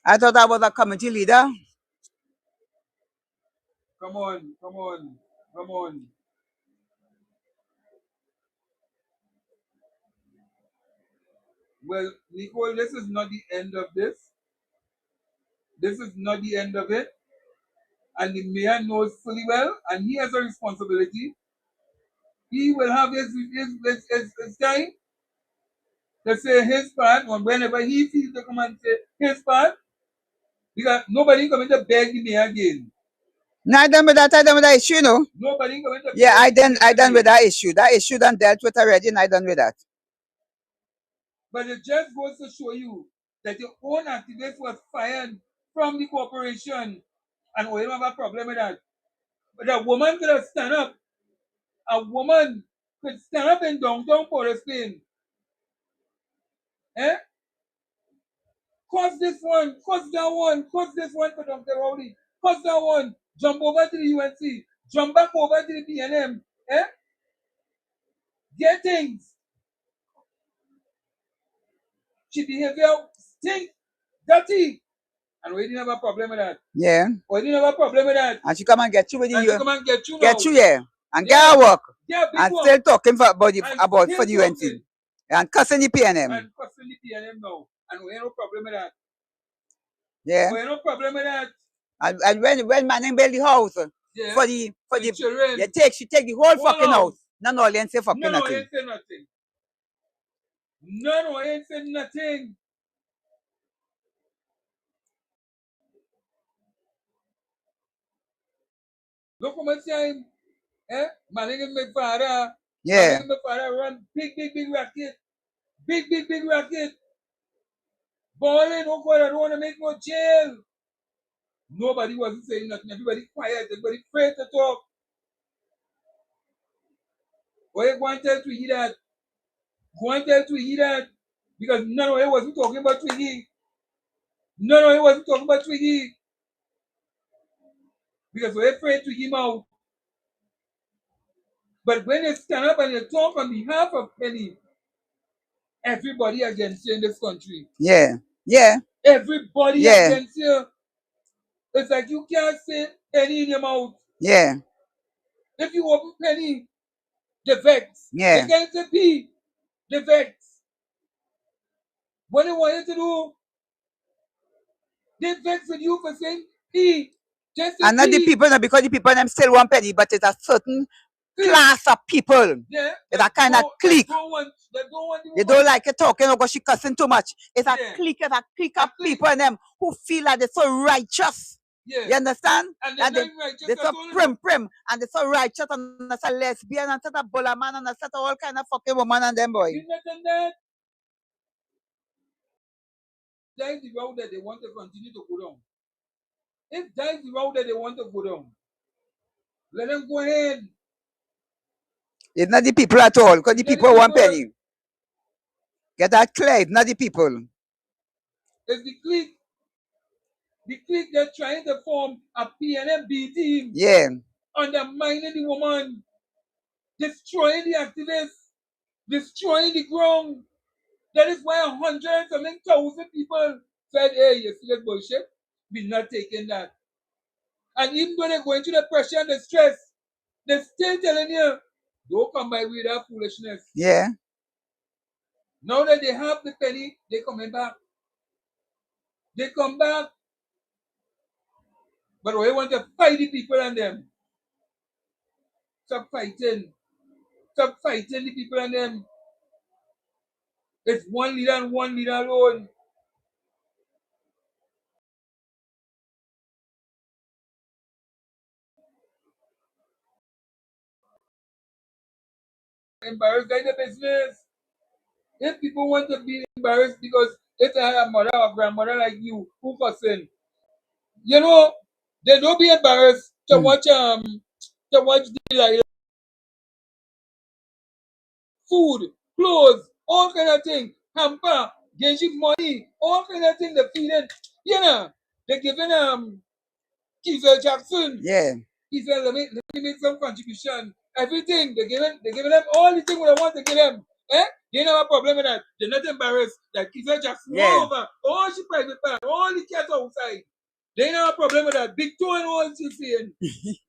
I thought I was a committee leader. come on, come on, come on. Well, Nicole, this is not the end of this. This is not the end of it. And the mayor knows fully well, and he has a responsibility. He will have his time to say his part, or whenever he feels to come and say his part, because nobody coming to beg the mayor again. No, I done with that. I done with that issue, you know. Nobody coming to Yeah, beg the mayor I done with again. that issue. That issue done dealt with already, and I done with that. But it just goes to show you that your own activist was fired from the corporation, and we don't have a problem with that. But a woman could have stand up. A woman could stand up in downtown Port of Spain. Eh? Cause this one, cause that one, cause this one for Dr. Rowley, cause that one, jump over to the UNC, jump back over to the PNM. Eh? Get things. She behavior stink, dirty. And we didn't have a problem with that. Yeah. We didn't have a problem with that. And she come and get you with And you. she come and get you now. Get you, yeah. And Yeah. get her work. Yeah, big And one. still talking for about And for the still UNC. talking. And cussing the PNM. And cussing the PNM now. And we ain't no problem with that. Yeah. We ain't no problem with that. And when Manning built the house Yeah. for the children. she take the whole fucking house. None of them say fucking No, I nothing. ain't say nothing. No, I ain't say nothing. Look how much time, Manning and my father, Yeah. Manning and my father run big racket. Big racket. Balling, oh God, I don't want to make no jail. Nobody wasn't saying nothing. Everybody quiet. Everybody afraid to talk. Why you go and tell Twiggy that? Go and tell Twiggy that. Because none of it wasn't talking about Twiggy. None of it wasn't talking about Twiggy. Because we're afraid to him out. But when they stand up and they talk on behalf of Penny, everybody against you in this country. Yeah. Yeah. Everybody Yeah. against you. It's like you can't say Penny in your mouth. Yeah. If you open Penny, the vex. Yeah. They can't say P, the vex. What they want you to do, they vex with you for saying P. Just say And not the P. people, because the people them still want Penny, but it's a certain class of people. Yeah. It's a kind of clique. They don't want They don't like it talking because she cussing too much. It's a Yeah. clique of people and them who feel like they're so righteous. Yeah. You understand? And That they're not righteous they're at so all. prim and they're so righteous and they're so lesbian and such a bulla man and such all kind of fucking woman and them boy. You understand that? That is the route that they want to continue to go down. If that is the route that they want to go down, let them go ahead. It's not the people at all, because the It's not the people want people. Penny. Get that clear, it's not the people. It's the clique. The clique they're trying to form a PNMB team, Yeah. undermining the woman, destroying the activists, destroying the ground. That is why 100,000 people said, hey, you see that bullshit? We're not taking that. And even though they're going through the pressure and the stress, they're still telling you, don't come by with that foolishness. Yeah. Now that they have the Penny, they're coming back. They come back. But we want to fight the people and them. Stop fighting. Stop fighting the people and them. It's one leader and one leader alone. embarrassed by the business. If people want to be embarrassed because if they had a mother or grandmother like you who cussing, you know, they don't be embarrassed to watch the food, clothes, all kind of things, hamper, getting money, all kind of things they feeding. You know, they giving Kiesel Jackson. Yeah. Kiesel, let me make some contribution. Everything they giving them all the things they want to give them. Eh? They don't have a problem with that. They're not embarrassed that Kiesel Jackson over all she private part, all the cats outside. They don't have a problem with that. Big toe and all she's saying.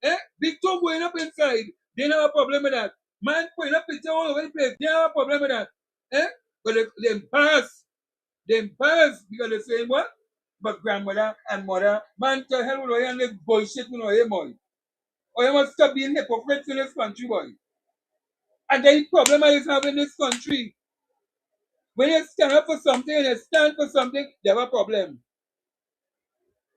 Eh? Big toe going up inside. They don't have a problem with that. Man putting up picture all over the place. They don't have a problem with that. Eh? But they embarrassed. They embarrassed because they're saying what? But grandmother and mother, man, to hell with all this bullshit with all your boy. Or you must stop being hypocrites in this country, boy. And the problem I is having in this country. When you stand up for something and you stand for something, they have a problem.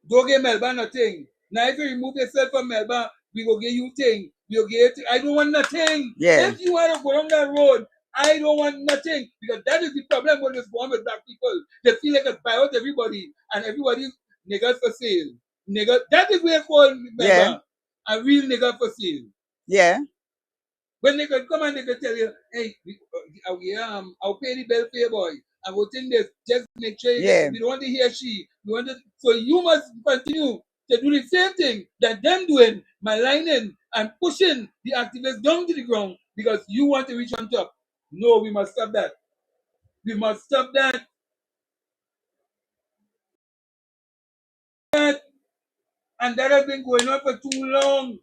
Don't give Melba nothing. Now if you remove yourself from Melba, we will give you thing. We will give you I don't want nothing. Yeah. If you want to go down that road, I don't want nothing. Because that is the problem with this one with black people. They feel like they buy out everybody and everybody niggas for sale. Nigga, that is what they call Melba. A real nigga for sale. Yeah. When they can come and they can tell you, hey, I'll pay the bill for you, boy. I will think this, just make sure you get it. We don't want to hear she. We want to, so you must continue to do the same thing that them doing, maligning and pushing the activists down to the ground because you want to reach on top. No, we must stop that. We must stop that. And that has been going on for too long.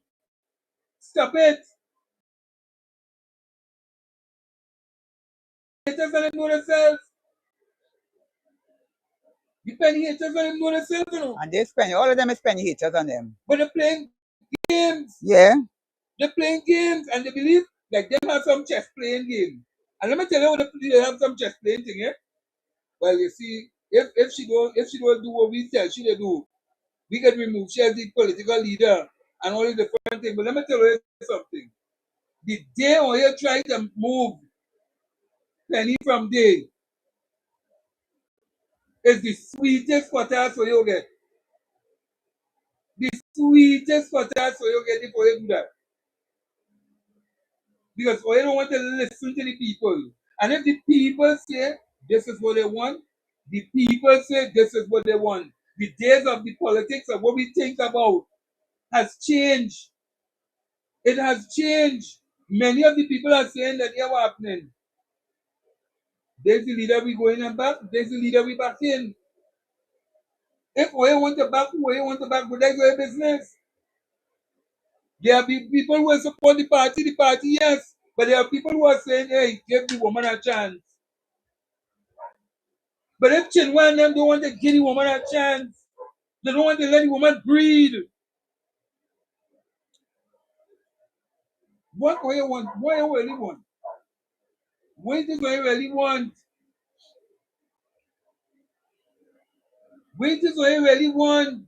Stop it. Haters don't know themselves. The penny haters don't know themselves, you know. And they spend, all of them are spending haters on them. But they're playing games. Yeah. They're playing games and they believe like them have some chess playing game. And let me tell you they have some chess playing thing, eh? Well, you see, if she don't do what we tell she to do, we can remove she as the political leader and all the different things. But let me tell you something. The day when you try to move penny from day is the sweetest quarters for you get. The sweetest quarters for you get before you do that. Because you don't want to listen to the people. And if the people say this is what they want, the people say this is what they want. The days of the politics of what we think about has changed. It has changed. Many of the people are saying that yeah, what's happening? There's the leader we going and back, there's the leader we back in. If we want to back, we want to back, but that's your business. There are people who support the party, yes. But there are people who are saying, hey, give the woman a chance. But if Chinua and them don't want to give the woman a chance, they don't want to let the woman breathe. What do you want? What do you really want? What is what you really want? What is what you really want?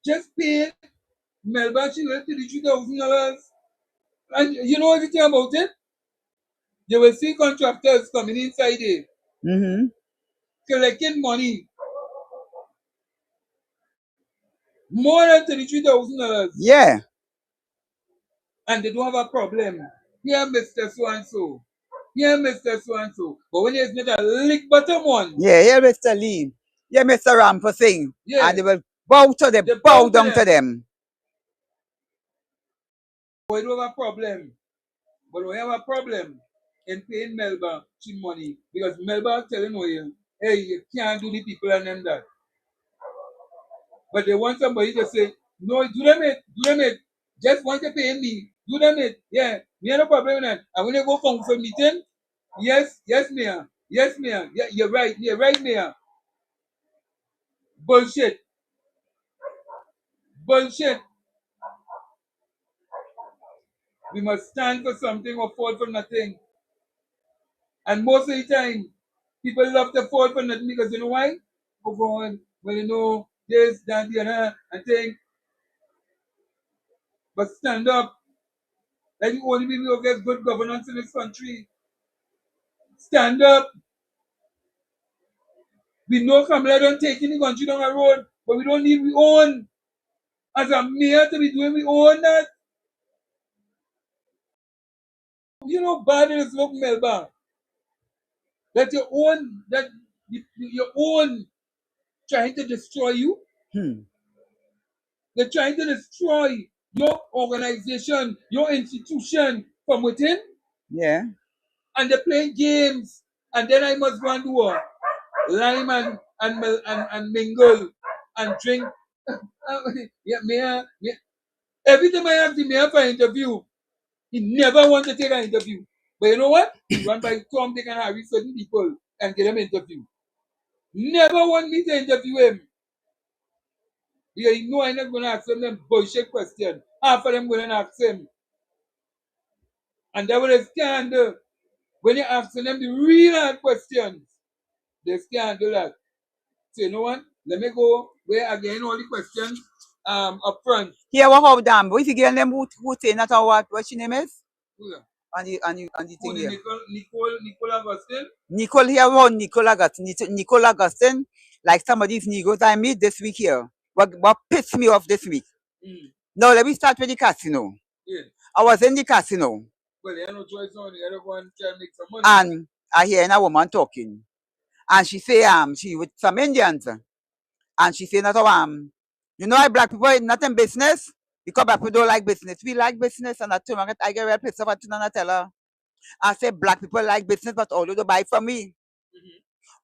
Just pay Melba, she went to the $3,000. And you know everything about it? You will see contractors coming inside there, collecting money. More than $33,000. Yeah. And they don't have a problem. Here, Mr. So and so. Here, Mr. So and so. But when there's not a lick bottom one. Yeah, here Mr. Lee. Yeah, Mr. Rampo sing. Yeah. And they will bow to them, They bow down to them. We don't have a problem. But we have a problem in paying Melba cheap money. Because Melba is telling you, hey, you can't do the people and them that. But they want somebody to say, no, do them it. Just want to pay me. Do them it. Yeah, we have no problem with that. And when they go for meeting, yes, Mayor. Yes, Mayor. Yeah, you're right, Mayor. Bullshit. We must stand for something or fall for nothing. And most of the time, people love to fall for nothing because you know why? Go on, well, you know, this, that, the other, and thing. but stand up. Like the only people who get good governance in this country. Stand up. We know Kamala don't take any country down the road, but we don't need we own. As a mayor to be doing we own that. You know bad it is look Melba. That your own your own trying to destroy you. They're trying to destroy your organization, your institution from within. Yeah. And they're playing games. And then I must go and do what? Lime and mingle and drink. Yeah, mayor. Every time I ask the mayor for an interview, he never wants to take an interview. But you know what? He run by Tom, Dick, and Harry, certain people, and get them an interview. Never want me to interview him. Yeah, you know I'm not going to ask him them bullshit question. Half of them going to ask him. And that what they can't do. When you're asking them the real hard questions, they can't do that. So you know what? Let me go where again all the questions up front. Here, how damn? What if you get them who say not what she name is? Yeah. On the thing here. Nicole Augustine? Nicole here, how Nicole Augustine? Nicole Augustine, like some of these Negroes I meet this week here. What pissed me off this week? Now let me start with the casino. Yeah. I was in the casino. Well, they have no choice on the other one trying to make some money. And I hear a woman talking. And she say she with some Indians. And she say you know why black people is not in business? Because black people don't like business. We like business, and I get real pissed off and I tell her. I say black people like business, but all of them buy from me.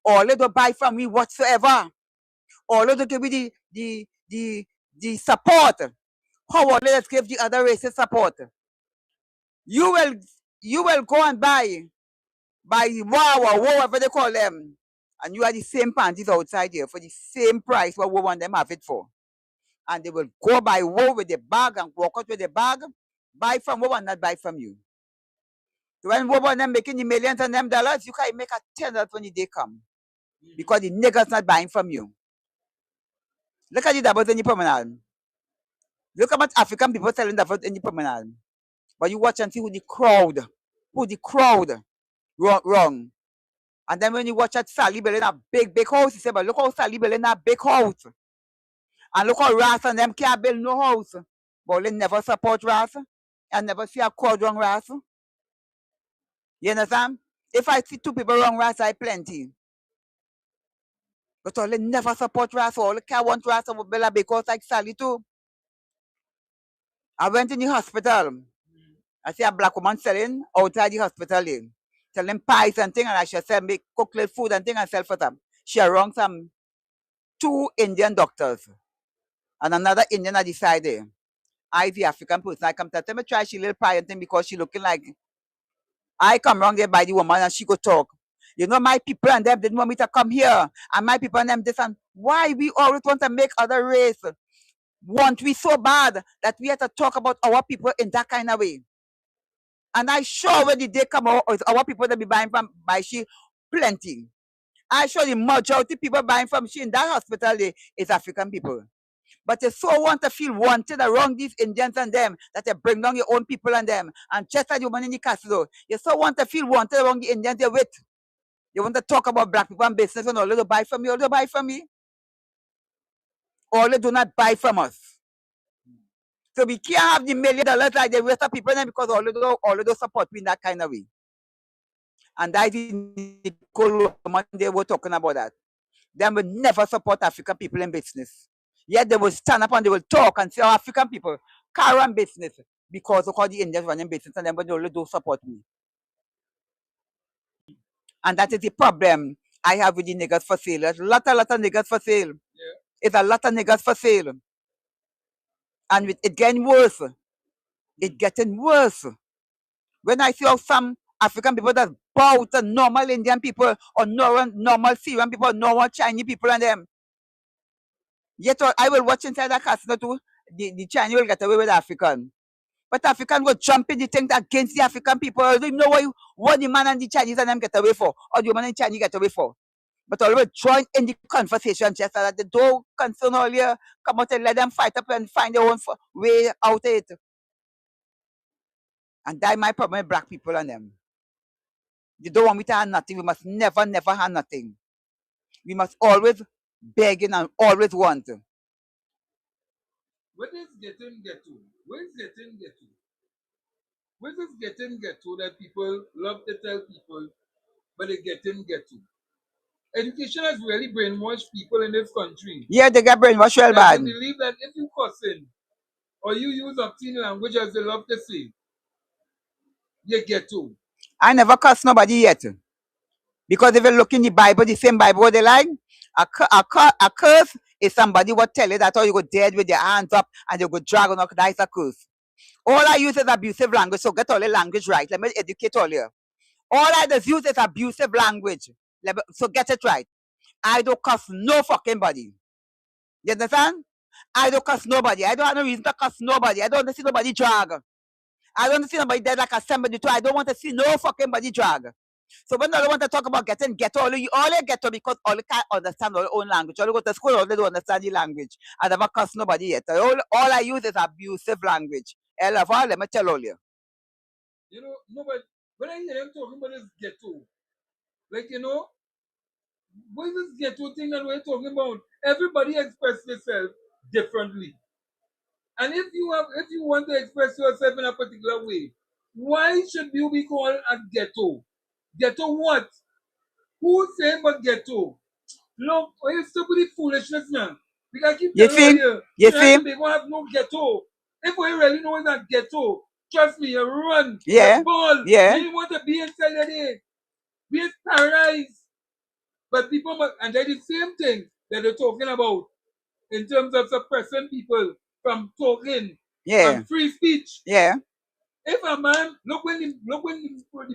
All of them buy from me whatsoever. All of them give me the support. How all let's give the other races support? You will go and buy wow or whatever they call them, and you are the same panties outside here for the same price what we want them have it for. And they will go buy wool with the bag and walk out with the bag, buy from wool and not buy from you. So when wool and them making the millions and them dollars, you can make a $10 when the day come. Because the niggas not buying from you. Look at the doubles in the promenade. Look at what African people selling doubles in the promenade. But you watch and see who the crowd wrong. And then when you watch at Sally building a big house, you say, but look how Sally building a big house. And look how Ras and them can't build no house. But they never support Ras. And never see a crowd wrong Ras. You understand? If I see two people wrong Ras, I plenty. But all they never support Ras. All they can't want Ras to build a big house like Sally too. I went in the hospital. I see a black woman selling outside the hospital there. Selling pies and things, and I should sell make cook little food and things and sell for them. She wrong some 2 Indian doctors and another Indian at the side there. I the African person, I come to tell me try she little pie and thing because she looking like I come wrong there by the woman and she go talk. You know my people and them didn't want me to come here. And my people and them this and why we always want to make other race want we so bad that we have to talk about our people in that kind of way. And I sure when the day come out, our people that be buying from by she plenty. I sure the majority people buying from she in that hospital is African people. But they so want to feel wanted around these Indians and them that they bring down your own people and them. And just like the woman in the castle, you so want to feel wanted around the Indians they're with. You want to talk about black people and business and all they buy from you, all they buy from me. All they do not buy from us. So we can't have the $1 million like the rest of people then because all of those support me in that kind of way. And that is the woman they were talking about that. They will never support African people in business. Yet they will stand up and they will talk and say, oh, African people carry on business because of all the Indians running business and then they only do support me. And that is the problem I have with the niggas for sale. There's a lot of niggas for sale. Yeah. It's a lot of niggas for sale. And it getting worse. It's getting worse. When I see how some African people that bow to normal Indian people or normal Syrian people, normal Chinese people and them. Yet I will watch inside the casino too. The Chinese will get away with African. But African will jump in the thing against the African people. I don't know what the man and the Chinese and them get away for, or the woman and Chinese get away for. But always join in the conversation just so that they don't concern all here, come out and let them fight up and find their own way out of it. And that's my problem with black people and them. They don't want me to have nothing. We must never, never have nothing. We must always begging and always want. What is getting ghetto? What is getting ghetto? What is getting ghetto that people love to tell people, but they getting ghetto? Education has really brainwashed people in this country. Yeah, they get brainwashed real That bad. they believe that if you cussing or you use obscene language, as they love to say, you ghetto. I never cuss nobody yet. Because if you look in the Bible, the same Bible they like, a curse is somebody will tell you that, or you go dead with your hands up and you go drag on, that's a curse. All I use is abusive language, so get all the language right. Let me educate all you. All I just use is abusive language. So get it right. I don't cuss no fucking body. You understand? I don't cuss nobody. I don't have no reason to cuss nobody. I don't want to see nobody drag. I don't want to see nobody dead like a somebody too. I don't want to see no fucking body drag. So when I want to talk about getting ghetto, all you ghetto because all you can't understand our own language. All you go to school, all they don't understand the language. I never cuss nobody yet. All I use is abusive language. Let me tell all you. You know, nobody, when I hear them talking about this ghetto, like, you know, what is this ghetto thing that we're talking about? Everybody expresses themselves differently. And if you want to express yourself in a particular way, why should you be called a ghetto? Ghetto what? Who's saying but ghetto? Look, it's stupid foolishness, man. Because I keep You telling see? you have to be going to have no ghetto. If we really know it's not ghetto, trust me, you run, Yeah. you ball, Yeah. you want to be inside of there. Be in paradise. But people must, and they're the same thing that they're talking about in terms of suppressing people from talking and free speech. Yeah. If a man look when the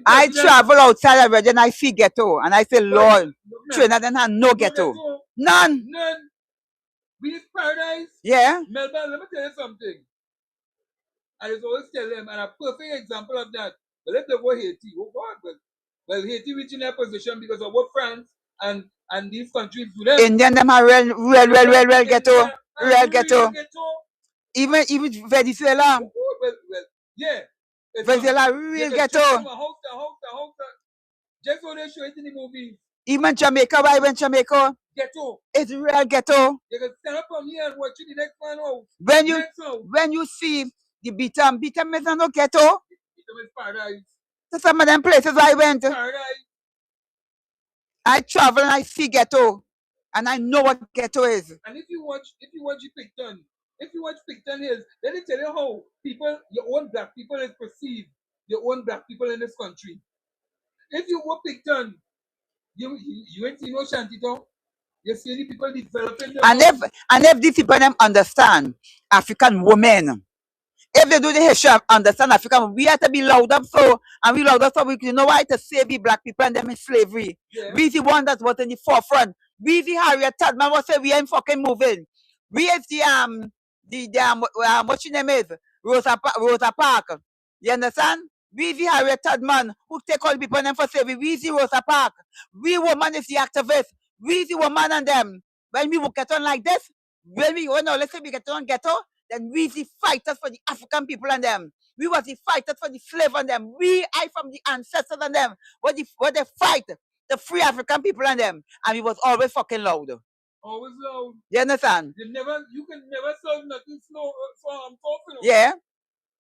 I president, travel outside already and I see ghetto and I say, Lord, Trinidad and have no ghetto. None. We is paradise. Yeah. Melba, let me tell you something. I just always tell them, and a perfect example of that. But let them go Haiti. Oh God, well Haiti reaching their position because of what France and these countries do them. Indian them are real ghetto. Real ghetto. Even Venezuela. Well, yeah. Venezuela real ghetto. Just so they show it in the movies. Even Jamaica, why went Jamaica? Ghetto. It's real ghetto. You can stand up from here and watch the next man out. When you see the Bitam is no ghetto. Bitam is paradise. So some of them places I went. Paradise. I travel and I see ghetto. And I know what ghetto is. And if you watch Picton Hills, then they tell you how your own black people is perceived, your own black people in this country. If you go Picton, you ain't see no shantytown. You see the people developing them. And if these people them understand African women, if they do the history of understand African, we have to be loud up so, and we loud up so we you know why to save the black people and them in slavery. Yeah. We the one that was in the forefront. We the Harriet Tubman was say we ain't fucking moving. We is the what your name is? Rosa Parks. You understand? We the Harriet Tubman who take all the people and them for slavery. We the Rosa Parks. We woman is the activists. We the woman and them. When we will get on like this, let's say we get on ghetto, then we the fighters for the African people and them. We was the fighters for the slave and them. I from the ancestors and them. What they fight, the free African people and them. And we was always fucking loud. Always loud. You understand? You can never solve nothing slow. So I'm talking about. Yeah.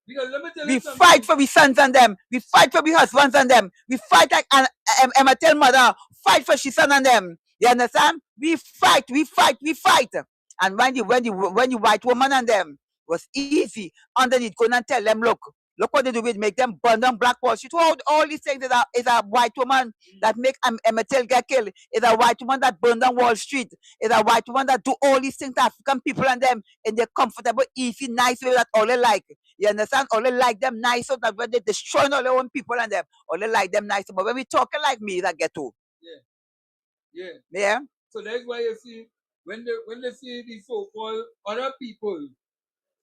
Because let me tell we you something. Fight for we sons and them. We fight for we husbands and them. We fight like Emma tell mother, fight for she son and them. You understand? We fight. And when the white woman and them was easy underneath, go and tell them, look what they do with make them burn down Black Wall Street. All these things is a white woman that make Emmett get killed. Is a white woman that burn down Wall Street. Is a white woman that do all these things to African people and them in their comfortable, easy, nice way that all they like. You understand? All they like them nice so that when they destroy all their own people and them, all they like them nice. But when we talking like me, that ghetto. Yeah. So that's why you see when they see these so-called other people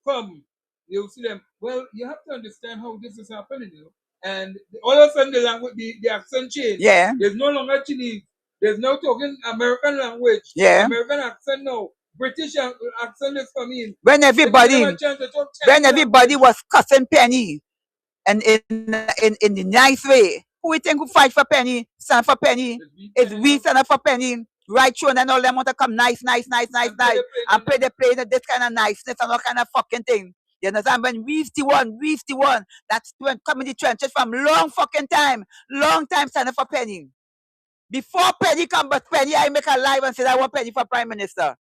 come, you'll see them. Well, you have to understand how this is happening, you know. And all of a sudden the language, the accent change. Yeah. There's no longer Chinese. There's now talking American language. Yeah. American accent now. British accent is coming. When everybody was cussing Penny, and in the nice way. Who we think who fight for penny, stand for penny? It's we stand up for penny. Right through and all them want to come nice, and play the play this kind of niceness and all kind of fucking thing. You understand? When we've the one, that's when come in the trenches from long fucking time stand up for penny. Before penny come, but penny I make a live and say I want penny for prime minister.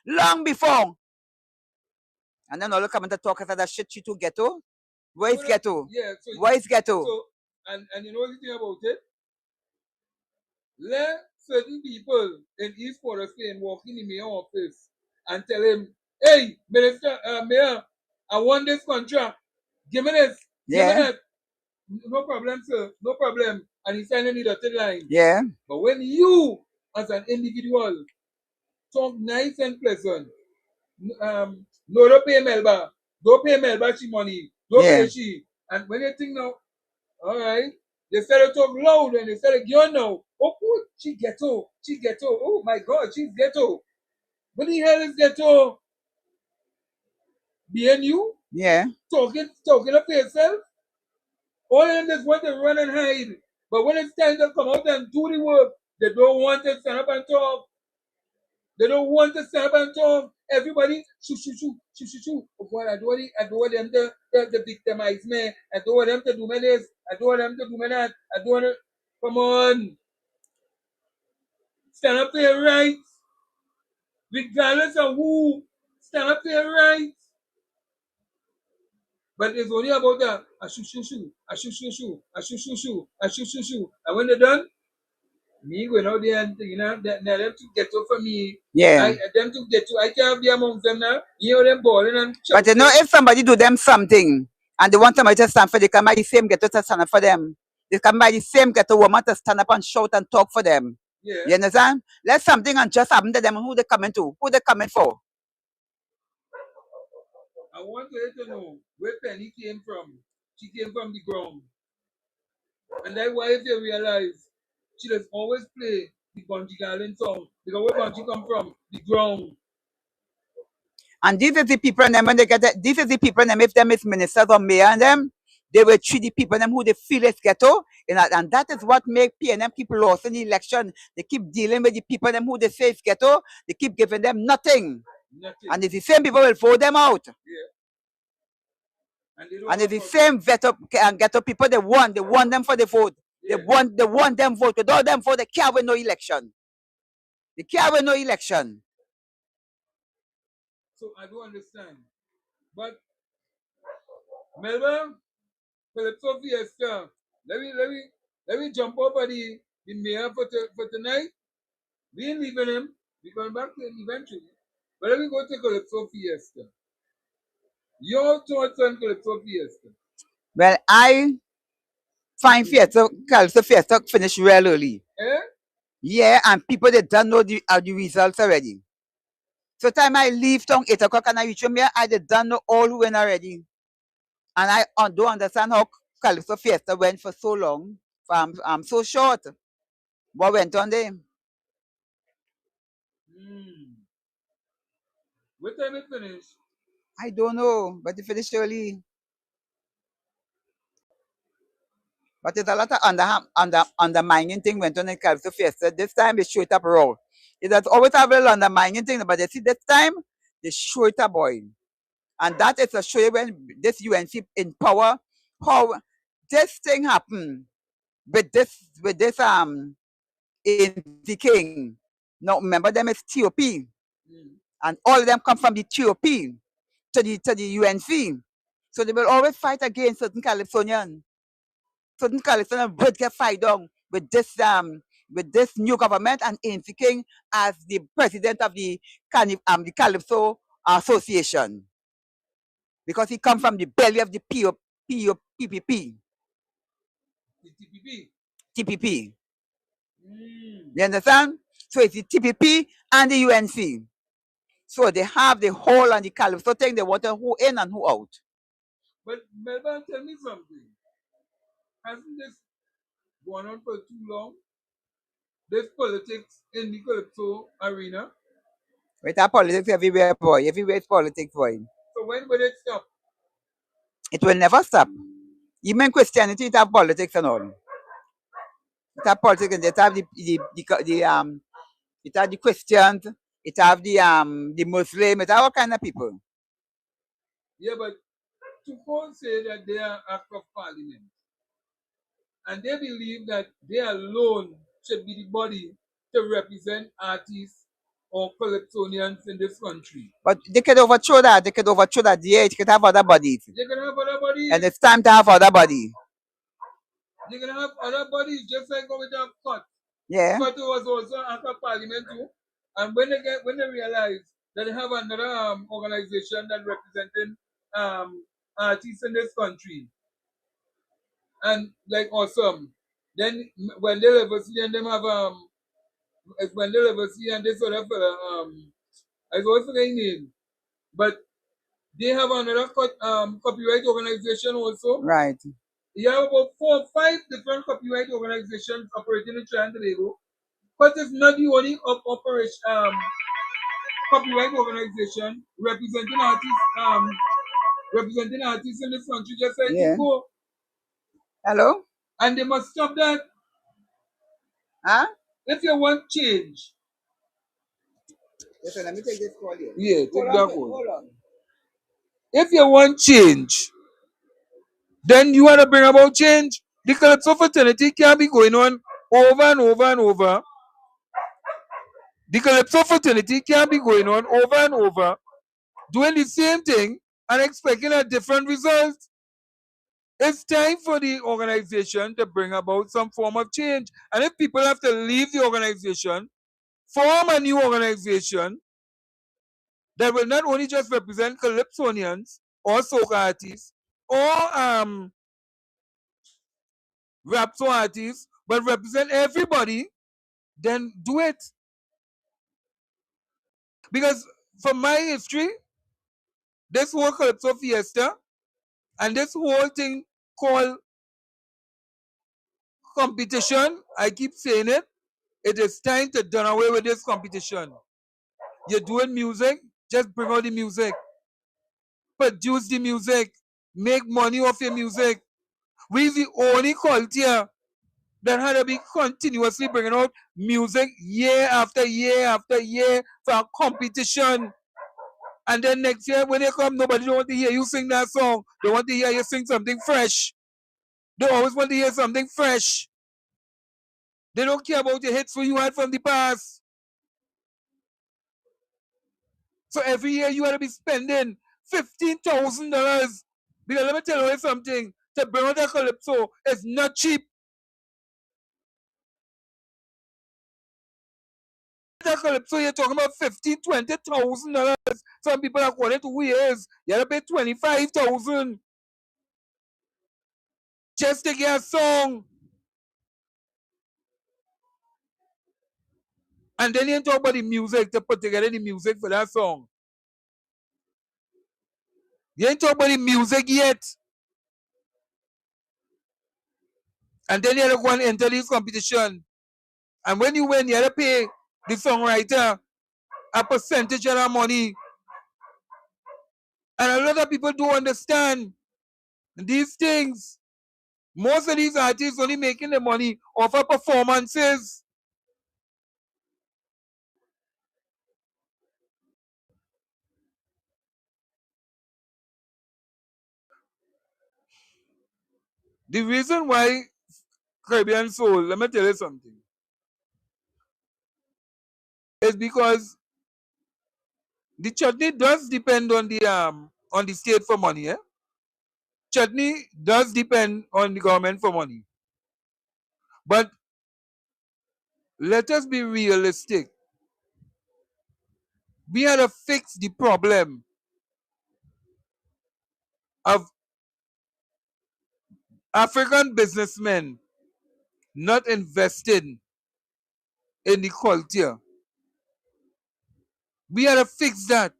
Long before. And then all the come to talk about that shit she too ghetto. Where is ghetto? Yeah, so where is ghetto? So, and you know the thing about it? Let certain people in East Forestland walk in the mayor office and tell him, hey, Minister, Mayor, I want this contract. Give me this. Yeah. Give me that. No problem, sir. No problem. And he's signing the dotted line. Yeah. But when you, as an individual, talk nice and pleasant, no, don't pay Melba. Don't pay Melba she money. Don't pay she. And when you think now, all right, they started talk loud and they started yelling now. Oh, she ghetto. She ghetto. Oh my God, she's ghetto. What the hell is ghetto? Being you? Yeah. Talking up to yourself? All of them just want to run and hide. But when it's time to come out and do the work, they don't want to stand up and talk. They don't want to stand up and talk. Everybody, shoo. Oh God, I don't want them to victimize me. I don't want them to do me this. I don't want them to do me that. I don't want to. Come on. Stand up for your rights. Regardless of who, stand up for your rights. But it's only about a shoo. And when they're done, me going out there and them to get over me. Yeah. Them to get to. I can't be among them now. You know them balling and. But you know, if somebody do them something and they want somebody to stand for, they come by the same ghetto to stand up for them. They come by the same ghetto woman to stand up and shout and talk for them. Yeah. You understand? Let something unjust happen to them. Who they coming to? Who they coming for? I want you to know where Penny came from. She came from the ground. And that's why if you realize she does always play the Bungie Garland song. Because where Bungie come from? The ground. And these are the people and them when they get that, these are the people and them if them is ministers or mayor and them, they will treat the people and them who they feel is ghetto. And that is what make PNM people lost in the election. They keep dealing with the people and them who they say is ghetto. They keep giving them nothing. And it's the same people will vote them out. Yeah. And it's the same ghetto people they want them for the vote. Yeah. They want them vote. Without them vote, they can't win no election. They can't win no election. So I do understand. But Melba, Calypso Fiesta, let me jump over the mayor for tonight. We ain't leaving him. We're going back to him eventually. But let me go to Calypso Fiesta. Your thoughts on Calypso Fiesta? Well, I find Calypso Fiesta finished real early. Eh? Yeah, and people they don't know the results already. So time I leave town 8 o'clock and I reach home here, I don't know all who win already. And I don't understand how Calypso Fiesta went for so long. I'm so short. What went on there? What time it finished? I don't know, but it finished early. But there's a lot of undermining thing went on in Calypso Fiesta. This time they show it up raw. It has always have a little undermining thing, but you see this time they show it up boy. And that is a show you when this UNC in power, how this thing happened with this in the king. Now remember them as TOP. And all of them come from the TOP to the UNC. So they will always fight against certain Calypsonian. Certain Calypsonian would get fight down with this new government and ANC King as the president of the Calypso Association. Because he come from the belly of the PPP. TPP. You understand? So it's the TPP and the UNC. So they have the whole and the Calypso thing. They want who in and who out. But Melba, tell me something. Hasn't this gone on for too long? This politics in the Calypso arena? With our politics everywhere, boy. Everywhere is politics, boy. So when will it stop? It will never stop. Even Christianity, it have politics and all. It have politics and it have the it have the Christians, it have the Muslim, it have all kind of people. Yeah, but to say that they are act of parliament, and they believe that they alone should be the body to represent artists or Calypsonians in this country. But they could overthrow that. They could overthrow that. Yeah, it could have other bodies. They can have other bodies. And it's time to have other bodies. They can have other bodies, just like how we have cut. Yeah. Cut was also act of parliament too. And when they realize that they have another organization that representing artists in this country, and like awesome, then when they level see and them have when they level see and this other fella I always forget his name, but they have another copyright organization also. Right. You have about 4 or 5 different copyright organizations operating in Trinidad and Tobago, but it's not the only operation copyright organization representing artists in this country, just like Yeah. go. Hello? And they must stop that. Huh? If you want change. Listen, let me take this call here. Yeah, take Hold that on, one. hold on. If you want change, then you want to bring about change. The calypso fraternity can't be going on over and over and over. The calypso fraternity can't be going on over and over, doing the same thing and expecting a different result. It's time for the organization to bring about some form of change. And if people have to leave the organization, form a new organization that will not only just represent Calypsonians or soca artists or rapso artists, but represent everybody, then do it. Because from my history, this whole Calypso Fiesta and this whole thing called competition, I keep saying it, it is time to done away with this competition. You're doing music, just bring out the music. Produce the music. Make money off your music. We're the only culture that had to be continuously bringing out music year after year after year for a competition. And then next year when they come, nobody don't want to hear you sing that song. They want to hear you sing something fresh. They always want to hear something fresh. They don't care about the hits you had from the past. So every year you got to be spending $15,000. Because let me tell you something. To bring out a calypso is not cheap. That calypso you're talking about $15,000-$20,000. Some people according to who he is, you gotta pay $25,000 just to get a song. And then you talk about the music to put together the music for that song. You ain't talk about the music yet. And then you have to go and enter this competition. And when you win, you have to pay the songwriter a percentage of that money. And a lot of people don't understand these things. Most of these artists only making the money off of performances. The reason why Caribbean Soul, let me tell you something, is because the chutney does depend on the state for money. Chutney does depend on the government for money. But let us be realistic. We had to fix the problem of African businessmen not investing in the culture. We had to fix that.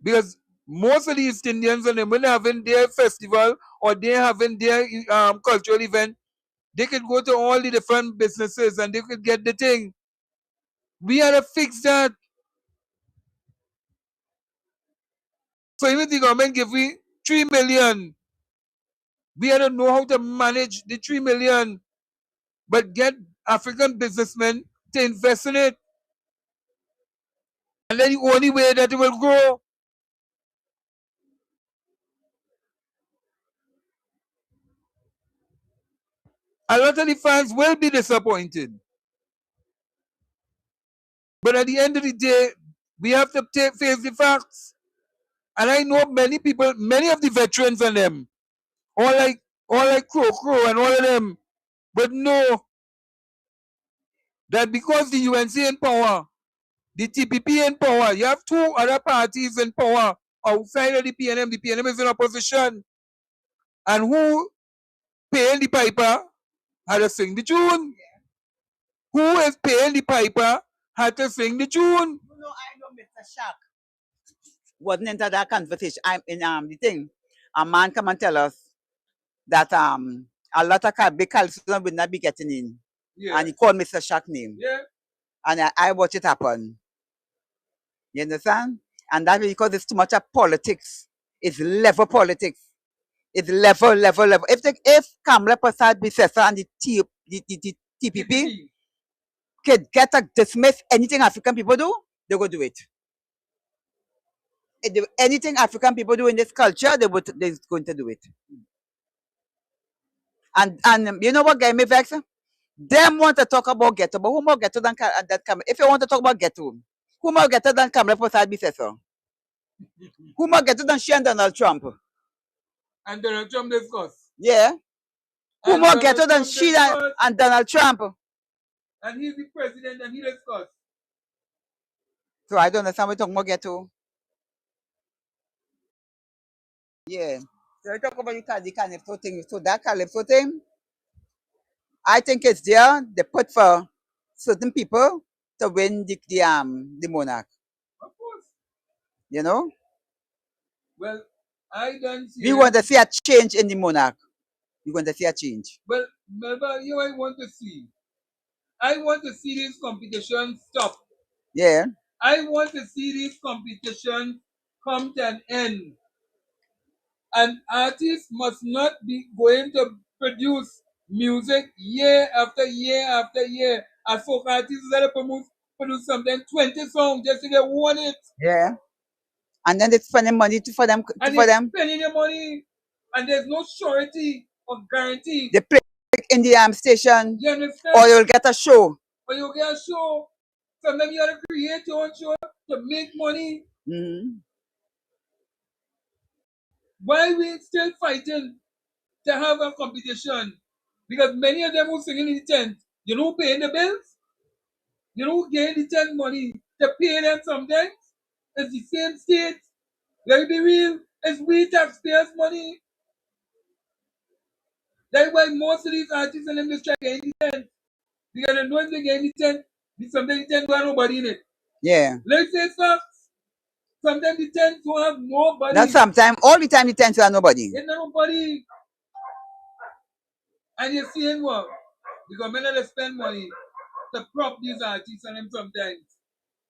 Because most of the East Indians, and when they're having their festival or they're having their cultural event, they could go to all the different businesses and they could get the thing. We had to fix that. So even the government give we 3 million. We don't know how to manage the 3 million, but get African businessmen to invest in it. And then the only way that it will grow. A lot of the fans will be disappointed. But at the end of the day, we have to face the facts. And I know many people, many of the veterans and them, all like Crow and all of them, but know that because the UNC in power, the TPP in power, you have two other parties in power outside of the PNM. The PNM is in opposition. And who paying the piper had to sing the tune? Who is paying the piper had to sing the tune? I know Mr. Shark wasn't into that conversation. I'm in the thing. A man come and tell us that a lot of big calcium would not be getting in. Yeah. And he called Mr. Shark name. Yeah. And I watch it happen. You understand? And that's because it's too much of politics. It's level politics. It's level. If Kamala Prasad Bisesa and the TPP could get to dismiss anything African people do, they go do it. Anything African people do in this culture, they're going to do it. And you know what got me vexed? Them want to talk about ghetto, but who more ghetto than that Kamala? If you want to talk about ghetto, who more ghetto than Kamala Prasad Bisesa? Who more ghetto than she and Donald Trump? And Donald Trump discuss. Yeah. Who And more Donald ghetto than Trump she discuss. and Donald Trump? And he's the president and he discuss. So I don't understand what you're talking about ghetto. Yeah. So you talk about the Calypso thing. So that Calypso thing, I think it's there. They put for certain people to win the monarch. Of course. You know? Well, I don't see. We want to see a change in the monarch. We want to see a change. Well, Melba, you I want to see. I want to see this competition stop. Yeah. I want to see this competition come to an end. And artists must not be going to produce music year after year after year. As folk artists that produce something 20 songs just to get one hit. Yeah. And then they're spending money for them. Spending the money, and there's no surety or guarantee. They play in the station. You understand? Or you'll get a show. Or you'll get a show. Sometimes you have to create your own show to make money. Mm-hmm. Why we still fighting to have a competition? Because many of them who sing in the tent, you know who paying the bills? You know who getting the tent money to pay them sometimes? It's the same state. Let's be real. It's we taxpayers' money. That's why most of these artists and them just try to get in the tent. Because they know if they get in the tent, sometimes the tent don't have nobody in it. Yeah. Let's say facts. Sometimes the tent don't have nobody. Not sometimes. All the time the tent don't have nobody. Ain't nobody. And you're seeing what? Because men they spend money to prop these artists and them sometimes.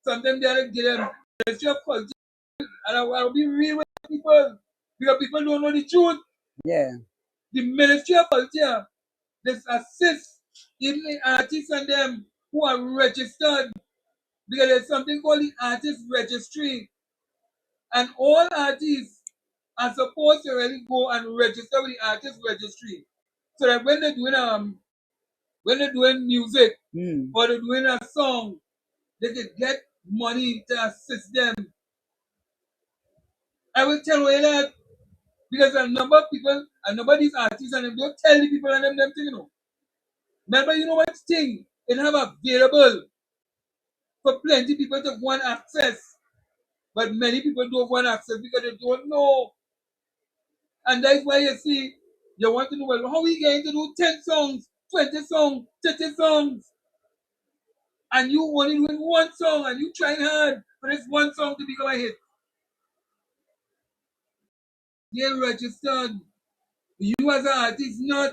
Sometimes they have to give them Ministry of Culture. And I'll be real with people. Because people don't know the truth. Yeah. The Ministry of Culture, they assist even the artists and them who are registered. Because there's something called the Artist Registry. And all artists are supposed to really go and register with the Artist Registry. So that when they're doing music or they're doing a song, they can get money to assist them. I will tell you that because a number of people, a number of these artists and them don't tell the people and them thing, you know. Remember, you know what thing? It have available for plenty people to want access. But many people don't want access because they don't know. And that's why you see, you want to know, well, how are we going to do 10 songs, 20 songs, 30 songs? And you only doing one song and you trying hard for this one song to become a hit. They're registered. You as an artist not.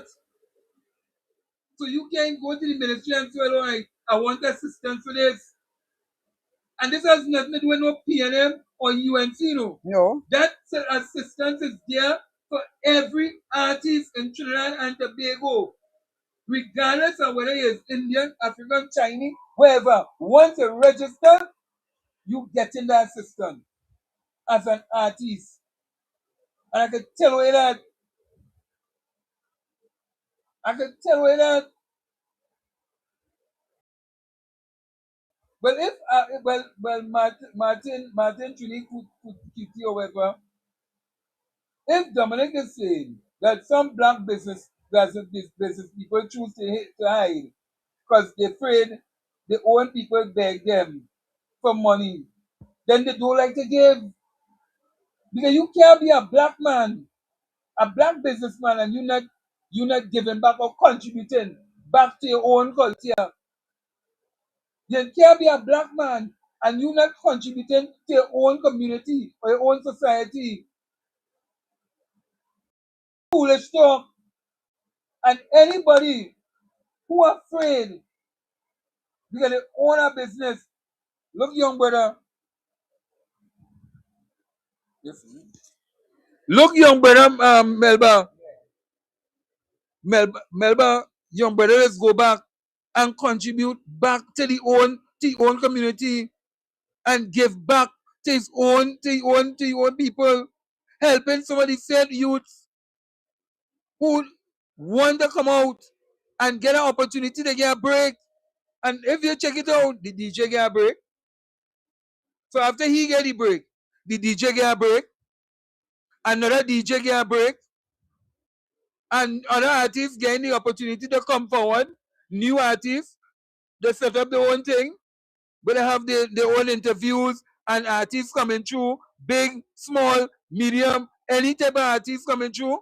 So you can't go to the ministry and say, all right, I want assistance for this. And this has nothing to do with no PNM. or UNC. No. That assistance is there for every artist in Trinidad and Tobago, regardless of whether he is Indian, African, Chinese, wherever. Once you register, you get in the assistance as an artist. And I can tell you that. Well, if Martin Trini could or whatever, if Dominic is saying that some black business people choose to hide because they're afraid the own people beg them for money, then they don't like to give. Because you can't be a black man, a black businessman, and you're not giving back or contributing back to your own culture. You can't be a black man and you're not contributing to your own community or your own society. Foolish talk. And anybody who afraid because they own a business, look, young brother. Look, young brother, Melba, young brother, let's go back and contribute back to the own community and give back to your own people, helping some of the said youths who want to come out and get an opportunity to get a break. And if you check it out, the DJ get a break. So after he get the break, the DJ get a break, another DJ get a break, and other artists getting the opportunity to come forward. New artists, they set up their own thing, but they have their own interviews and artists coming through, big, small, medium, any type of artists coming through.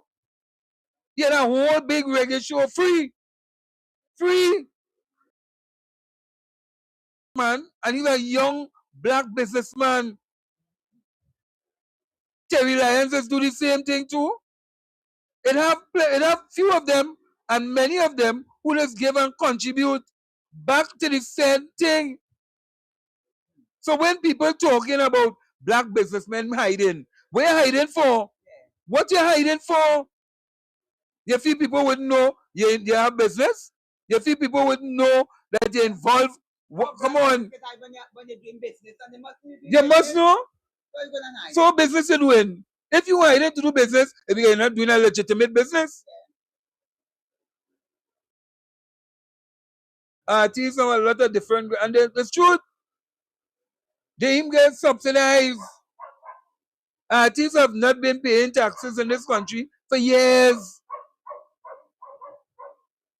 You get a whole big reggae show free. Free. Man, and he's a young black businessman. Terry Lyons do the same thing too. It have few of them and many of them who just give and contribute back to the same thing. So when people talking about black businessmen hiding, what you hiding for? What you hiding for? You feel people wouldn't know you have business? You feel people wouldn't know that you're involved? Come on. You must know. So business you doing. If you hiding to do business, if you're not doing a legitimate business, artists have a lot of different, and the truth, they even get subsidized. Artists have not been paying taxes in this country for years.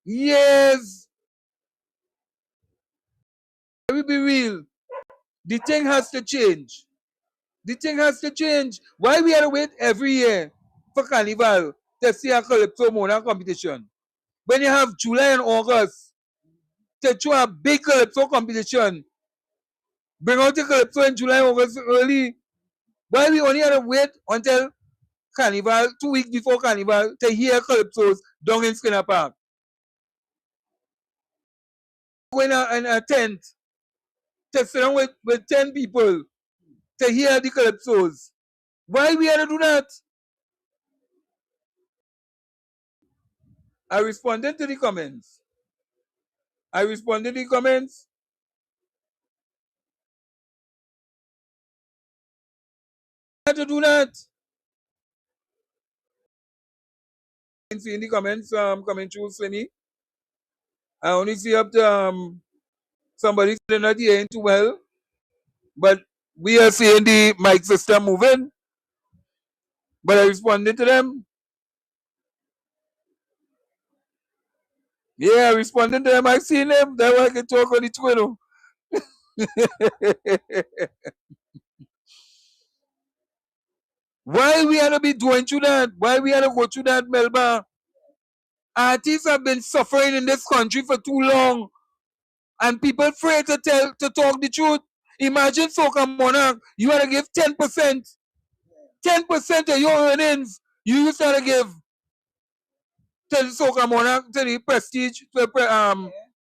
Years. Let me be real. The thing has to change. The thing has to change. Why we have to wait every year for Carnival to see a Calypso Mona competition? When you have July and August to throw a big Calypso competition, bring out the Calypso in July, August early. Why we only have to wait until Carnival, 2 weeks before Carnival, to hear Calypsos down in Skinner Park? Go in a tent to sit down with 10 people to hear the Calypsos. Why we have to do that? I responded to the comments. I responded to the comments. I had to do that. I see in the comments coming through, Slimy. I only see up to somebody they're not hearing too well, but we are seeing the mic system moving. But I responded to them. Yeah, I responded to them. I seen them. That way I can talk on the Twitter. Why we had to be doing through that? Why we had to go through that, Melba? Artists have been suffering in this country for too long, and people afraid to talk the truth. Imagine Soca Monarch, you had to give 10%. 10% of your earnings you used to give to the Soca Monarch, to the Prestige, to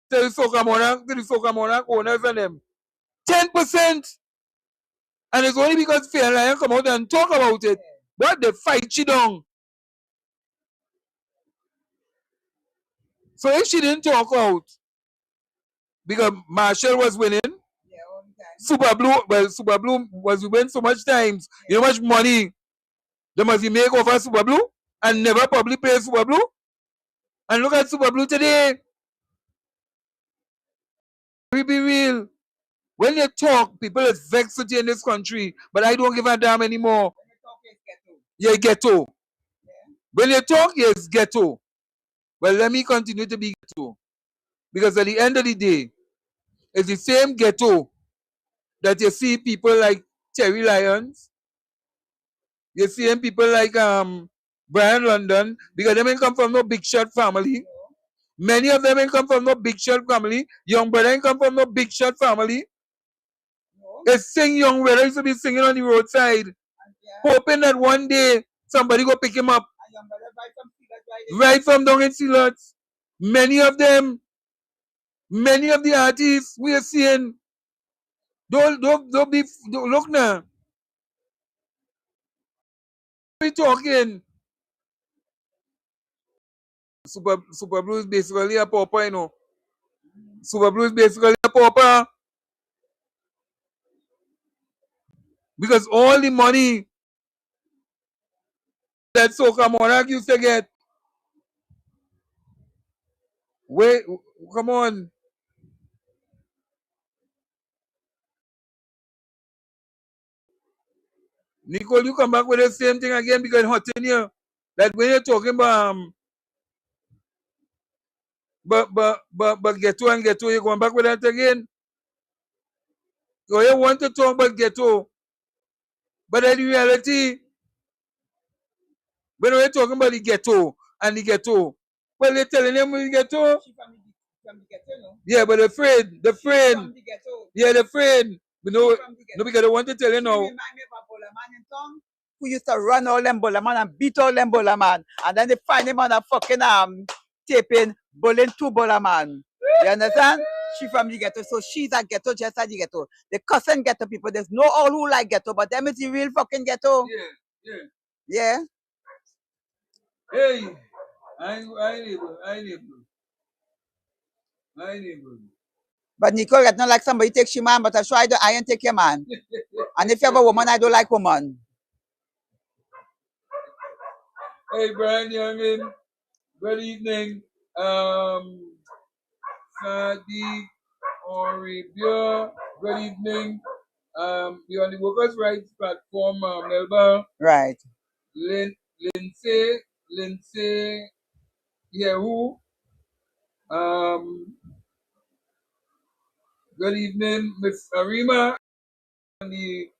the Soca Monarch, owners and them. 10%. And it's only because Fair Lion come out and talk about it. But they fight she down. So if she didn't talk out, because Marshall was winning, Super Blue was winning so much times. You know how much money they must be make over Super Blue and never probably play Super Blue. And look at Super Blue today. We be real. When you talk, people is vexed with you in this country, but I don't give a damn anymore. You're ghetto. When you talk, yes, ghetto. Well, let me continue to be ghetto. Because at the end of the day, it's the same ghetto that you see people like Terry Lyons, you see people like Brian London, because they ain't come from no big shot family. Many of them ain't come from no big shot family. Young brother ain't come from no big shot family. They sing young brother used to be singing on the roadside, hoping that one day somebody go pick him up. Right from down in Silots. Many of them, many of the artists we are seeing, don't look now. We talking. Super Blue is basically a pauper, you know. Super Blue is basically a pauper. Because all the money that Soca Monarch used to get. Wait, come on. Nicole, you come back with the same thing again because hot in here. That when you're talking about but ghetto and ghetto, you're going back with that again. So you want to talk about ghetto. But in reality, when we're talking about the ghetto and the ghetto, well, they're telling them the ghetto. Yeah, but the friend. Yeah, the friend. No, because they want to tell you now. Who used to run all them bola man and beat all them bola man, and then they find him on a fucking taping bullying two bola man. You understand? She from the ghetto, so she's a ghetto just like the ghetto. The cousin ghetto people, there's no all who like ghetto, but them is the real fucking ghetto. Yeah. Hey, I neighbor. But Nicole get not like somebody takes your man, but I'm sure I ain't take your man. And if you have a woman, I don't like woman. Hey, Brian Youngin. Good evening. Sadi Oribia. Good evening. We're on the Workers' Rights Platform, Melba. Right. Lindsay Yehu. Good evening, Miss Arima on the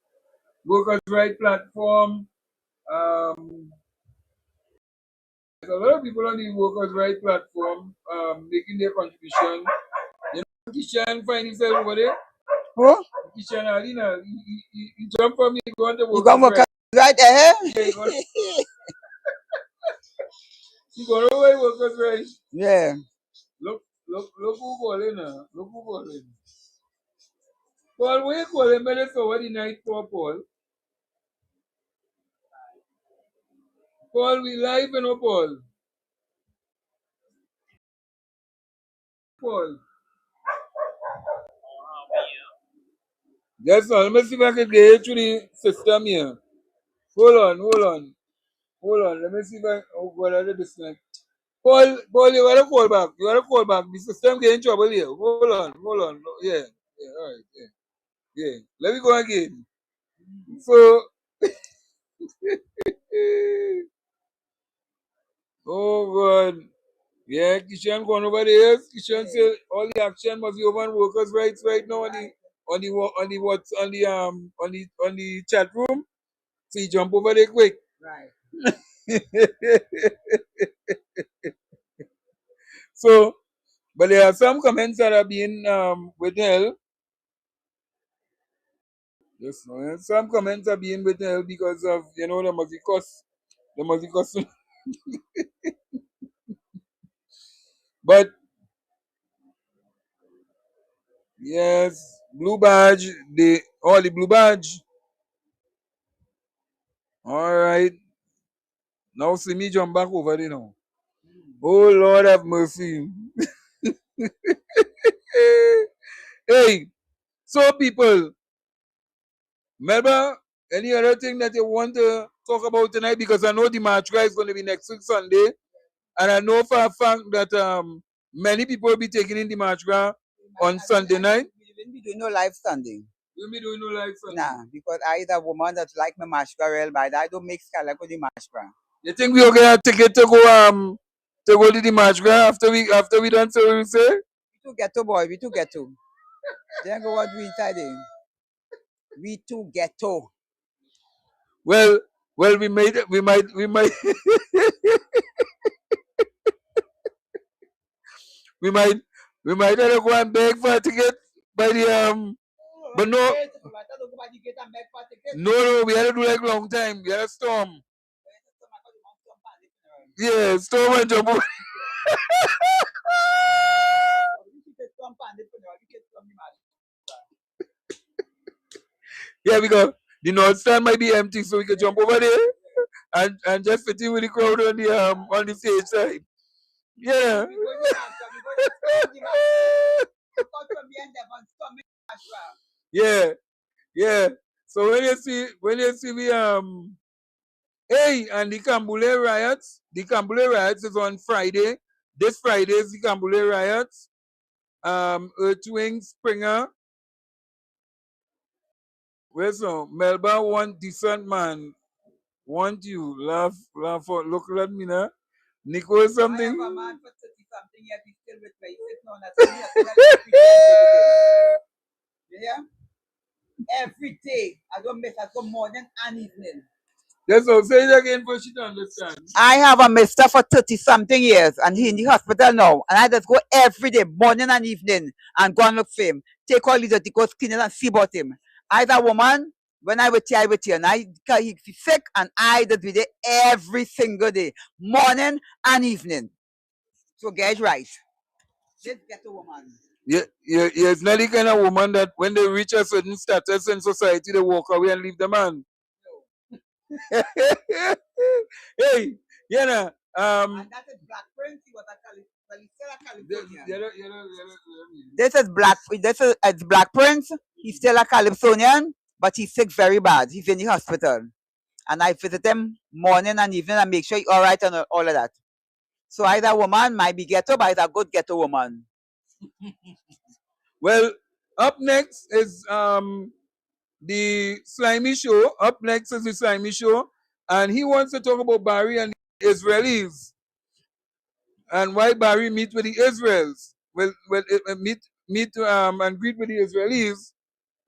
Workers' Rights Platform. There's a lot of people on the Workers' Rights Platform making their contribution. You know, Kishan find himself over there. Who? Kishan Alina. He jumped from me, go on the Workers' Right there. Yeah, he got away Workers' Rights. Yeah. Look who calling now. Look who calling. Paul, what you calling me for what the night for, Paul? Paul, we live, you know, Paul. Paul. Yes, sir. Let me see if I can get you to the system here. Hold on. Let me see if I got out of this thing. Paul, you gotta call back. The system get in trouble here. Hold on. Yeah, all right. Yeah. Let me go again. So, oh God. Yeah, Kishan gone over there. Kishan said all the action must be over on workers' rights right now on the chat room. So you jump over there quick. Right. So, but there are some comments that are being withheld. Yes, no, some comments are being withheld because of the must be cost. But yes, blue badge, all the blue badge. All right. Now see me jump back over there now. Oh Lord have mercy. Hey, so people, Melba, any other thing that you want to talk about tonight? Because I know the March is going to be next week Sunday, and I know for a fact that many people will be taking in the March on Sunday night. We won't be doing no live standing. We'll be doing no live Sunday. Nah, because I a woman that like my mashka real bad. I don't make scala with the mashka. You think we'll get a ticket to go to the March after we done so we say? We too ghetto boy, we too ghetto. Then go what we inside there. We too ghetto. Well, we might we might have to go and beg for a ticket by the but no, we had to do like long time. We had a storm. Yeah, storm and jump over. Yeah, because the north stand might be empty, so we can jump over there and just fit in with the crowd on the stage side. Yeah. Yeah, yeah. So when you see hey, and the Kambule riots is on Friday. This Friday is the Kambule riots. Earthwing Springer. Where's so Melba one decent man. Want you laugh for look at me now. Nico something. I have a man for 30 something yet he's still with me. He's sitting on that you hear? Every day I don't miss I go morning and evening. Yes, so say it again for she to understand. I have a mister for 30 something years and he in the hospital now. And I just go every day, morning and evening, and go and look for him. Take all his to go skin and see about him. I a woman, when I with you, and he's sick, and I just be there every single day, morning and evening. So get right. Just get a woman. Yeah, it's not the kind of woman that when they reach a certain status in society, they walk away and leave the man. Hey, you know, and that is Black Prince. He was a Californian. This is Black. It's Black Prince. He's still a Calypsonian, but he's sick very bad. He's in the hospital, and I visit him morning and evening and make sure he's all right and all of that. So either woman might be ghetto, but it's a good ghetto woman. Well, up next is the Slimy show. Up next is the Slimy show, and he wants to talk about Barry and the Israelis, and why Barry meet with the Israels. Well, meet and greet with the Israelis.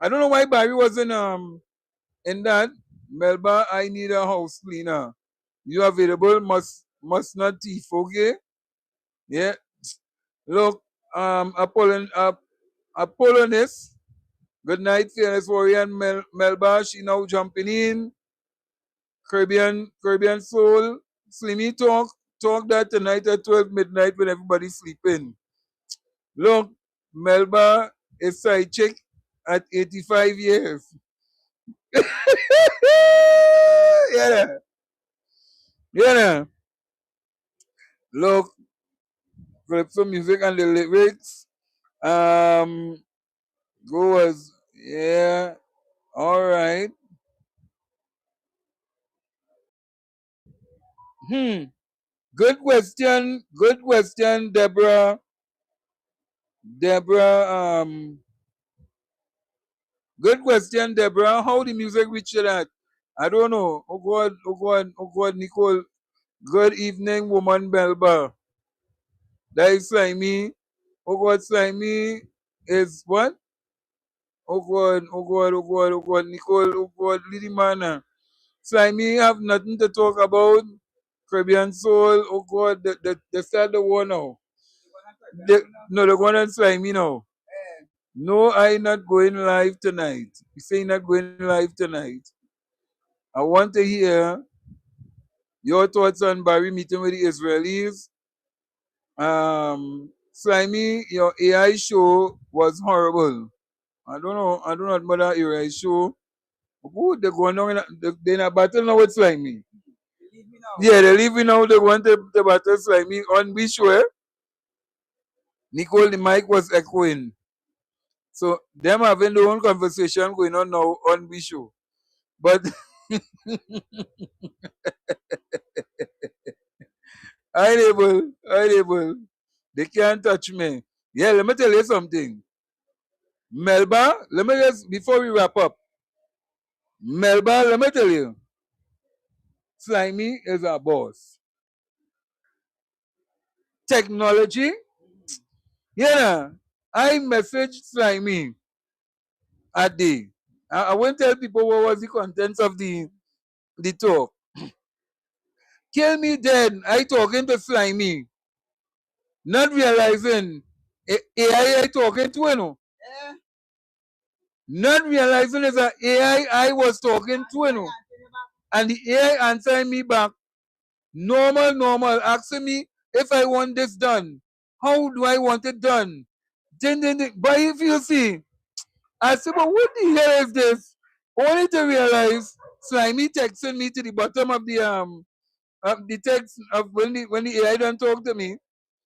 I don't know why Barry wasn't in that. Melba, I need a house cleaner. You available? Must not thief, okay? Yeah. Look, Apollonius. Good night, Fearless Warrior and Melba. She now jumping in. Caribbean Soul. Slimy talk that tonight at 12 midnight when everybody's sleeping. Look, Melba is side chick at 85 years. Yeah. Yeah. Look, Calypso music and the lyrics. Goers. Yeah. All right. Good question. Good question, Deborah. Good question, Deborah. How the music reach you that? I don't know. Oh God, oh God, oh God, Nicole. Good evening, woman Melba. That is Slimy. Oh God, Slimy is what? Oh God, oh God, oh God, oh God, Nicole, oh God, Lily Mana. Slimy have nothing to talk about. Caribbean Soul, oh God, they start the war now. No, they're going on Slimy now. No, I not going live tonight. You say not going live tonight. I want to hear your thoughts on Barry meeting with the Israelis. Slimy, your AI show was horrible. I don't know about that AI show. Ooh, they're going on they're in a battle now with Slimy. Yeah, they're leaving now. They want the battle Slimy on which way? Nicole, the mic was echoing. So them having their own conversation going on now on we show. But I able. They can't touch me. Yeah, let me tell you something. Melba, let me just before we wrap up. Melba, let me tell you. Slimy is our boss. Technology, yeah. I messaged Slimy a day. I won't tell people what was the contents of the talk. Kill me dead. I talking to Slimy. Not realizing AI talking to you know. Not realizing it's an AI I was talking to you know. And the AI answering me back. Normal, asking me if I want this done. How do I want it done? Then. But if you see, I said, but what the hell is this? Only to realize Slimy texting me to the bottom of the text of when the AI don't talk to me.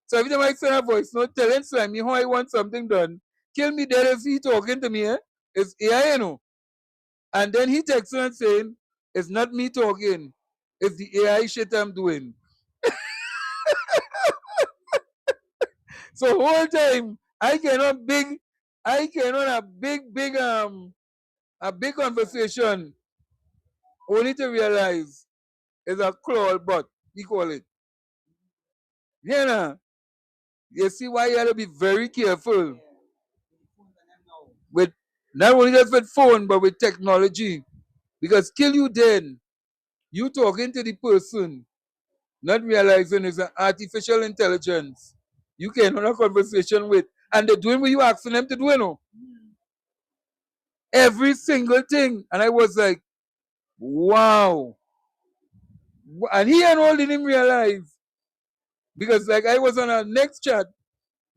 So every time I send a voice note telling Slimy how I want something done, kill me dead if he talking to me, eh? It's AI, you know. And then he texts and saying, it's not me talking, it's the AI shit I'm doing. So whole time I cannot a big conversation only to realize it's a crawl bot, we call it. Yeah, nah. You see why you have to be very careful with not only just with phone but with technology. Because kill you then, you talking to the person, not realizing it's an artificial intelligence. You can have a conversation with, and they're doing what you asking them to do, you know. Every single thing. And I was like, wow. And he and all didn't realize. Because like I was on our next chat,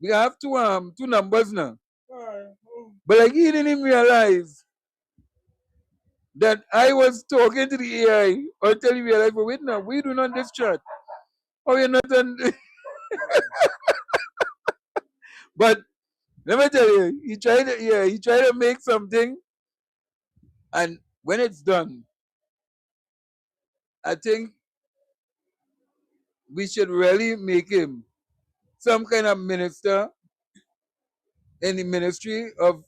we have two numbers now. But like he didn't realize that I was talking to the AI until he realized, but wait now, we do not this chat. Oh, you're not on. But let me tell you, he tried to make something, and when it's done, I think we should really make him some kind of minister in the ministry of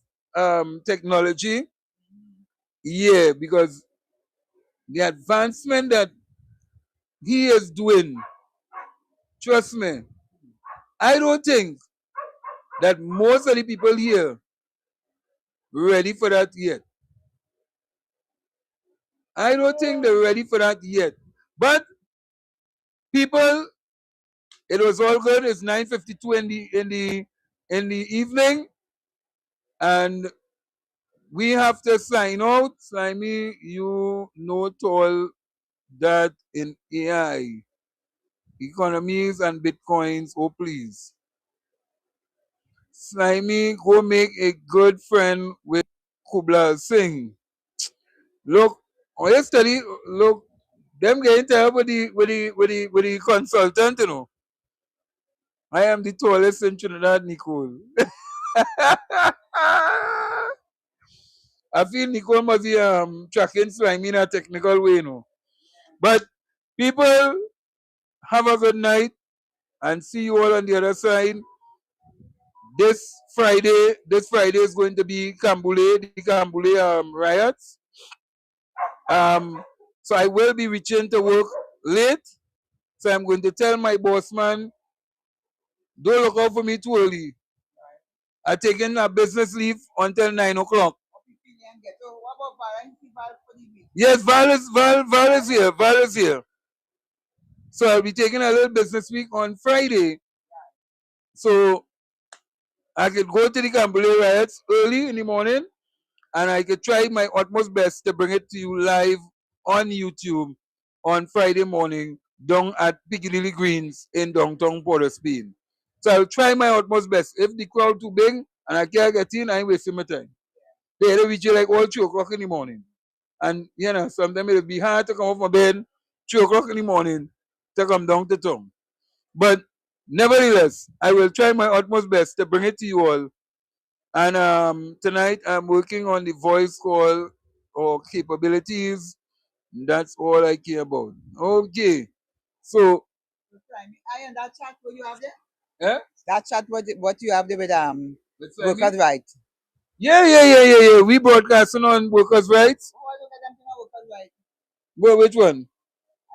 technology. Yeah, because the advancement that he is doing, trust me, I don't think that most of the people here ready for that yet. I don't think they're ready for that yet. But people, it was all good. It's 9:52 in the evening, and we have to sign out. Slimy, you know all that in AI, economies and bitcoins. Oh please, Slimy, go make a good friend with Kubla Singh. Look, on your study, look, them getting tired with the consultant, you know. I am the tallest in Trinidad, Nicole. I feel Nicole must be tracking Slimy in a technical way, you know. But people, have a good night and see you all on the other side. This Friday is going to be the Kambule riots. So I will be reaching to work late. So I'm going to tell my boss man, don't look out for me too early. I'm taking a business leave until 9 o'clock. Yes, Val is here. Val is here. So I'll be taking a little business week on Friday. So I could go to the Kambule riots early in the morning, and I could try my utmost best to bring it to you live on YouTube on Friday morning down at Piccadilly Greens in downtown Port of Spain. So I'll try my utmost best. If the crowd too big and I can't get in, I ain't wasting my time. They reach you like all 2 o'clock in the morning. And, you know, sometimes it'll be hard to come off my bed 3 o'clock in the morning to come down to town. But nevertheless, I will try my utmost best to bring it to you all. And tonight I'm working on the voice call or capabilities. That's all I care about. Okay. So, I and that chat what you have there? yeah? That chat what you have there with Let's say workers' me? right. Yeah. We broadcasting on workers' rights. Oh, I look at them to workers' right. Well, which one?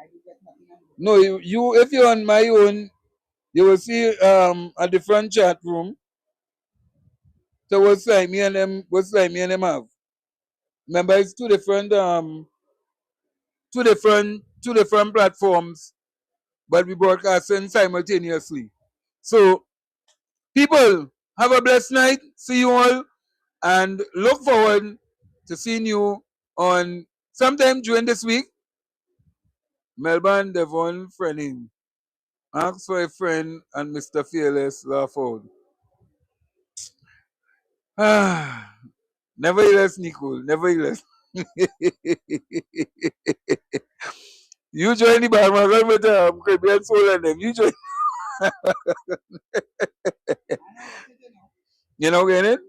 I do get nothing on No, you if you're on my own, you will see a different chat room. So what's like me and them have. Remember, it's two different platforms, but we broadcasting simultaneously. So people, have a blessed night. See you all, and look forward to seeing you on sometime during this week. Melba and Devon friending. Ask for a friend and Mr. Fearless laugh out. Ah, nevertheless, Nicole, nevertheless. You join the bandwagon with Caribbean Soul and them. You join. You know, get it?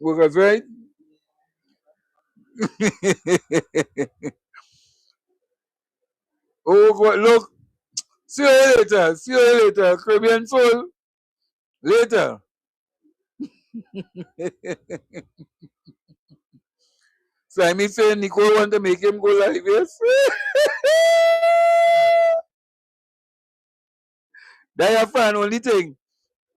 Workers, right? Oh, God, look. See you later. See you later. Caribbean Soul. Later. Slimy saying Nicole want to make him go live, yes? That your fan only thing.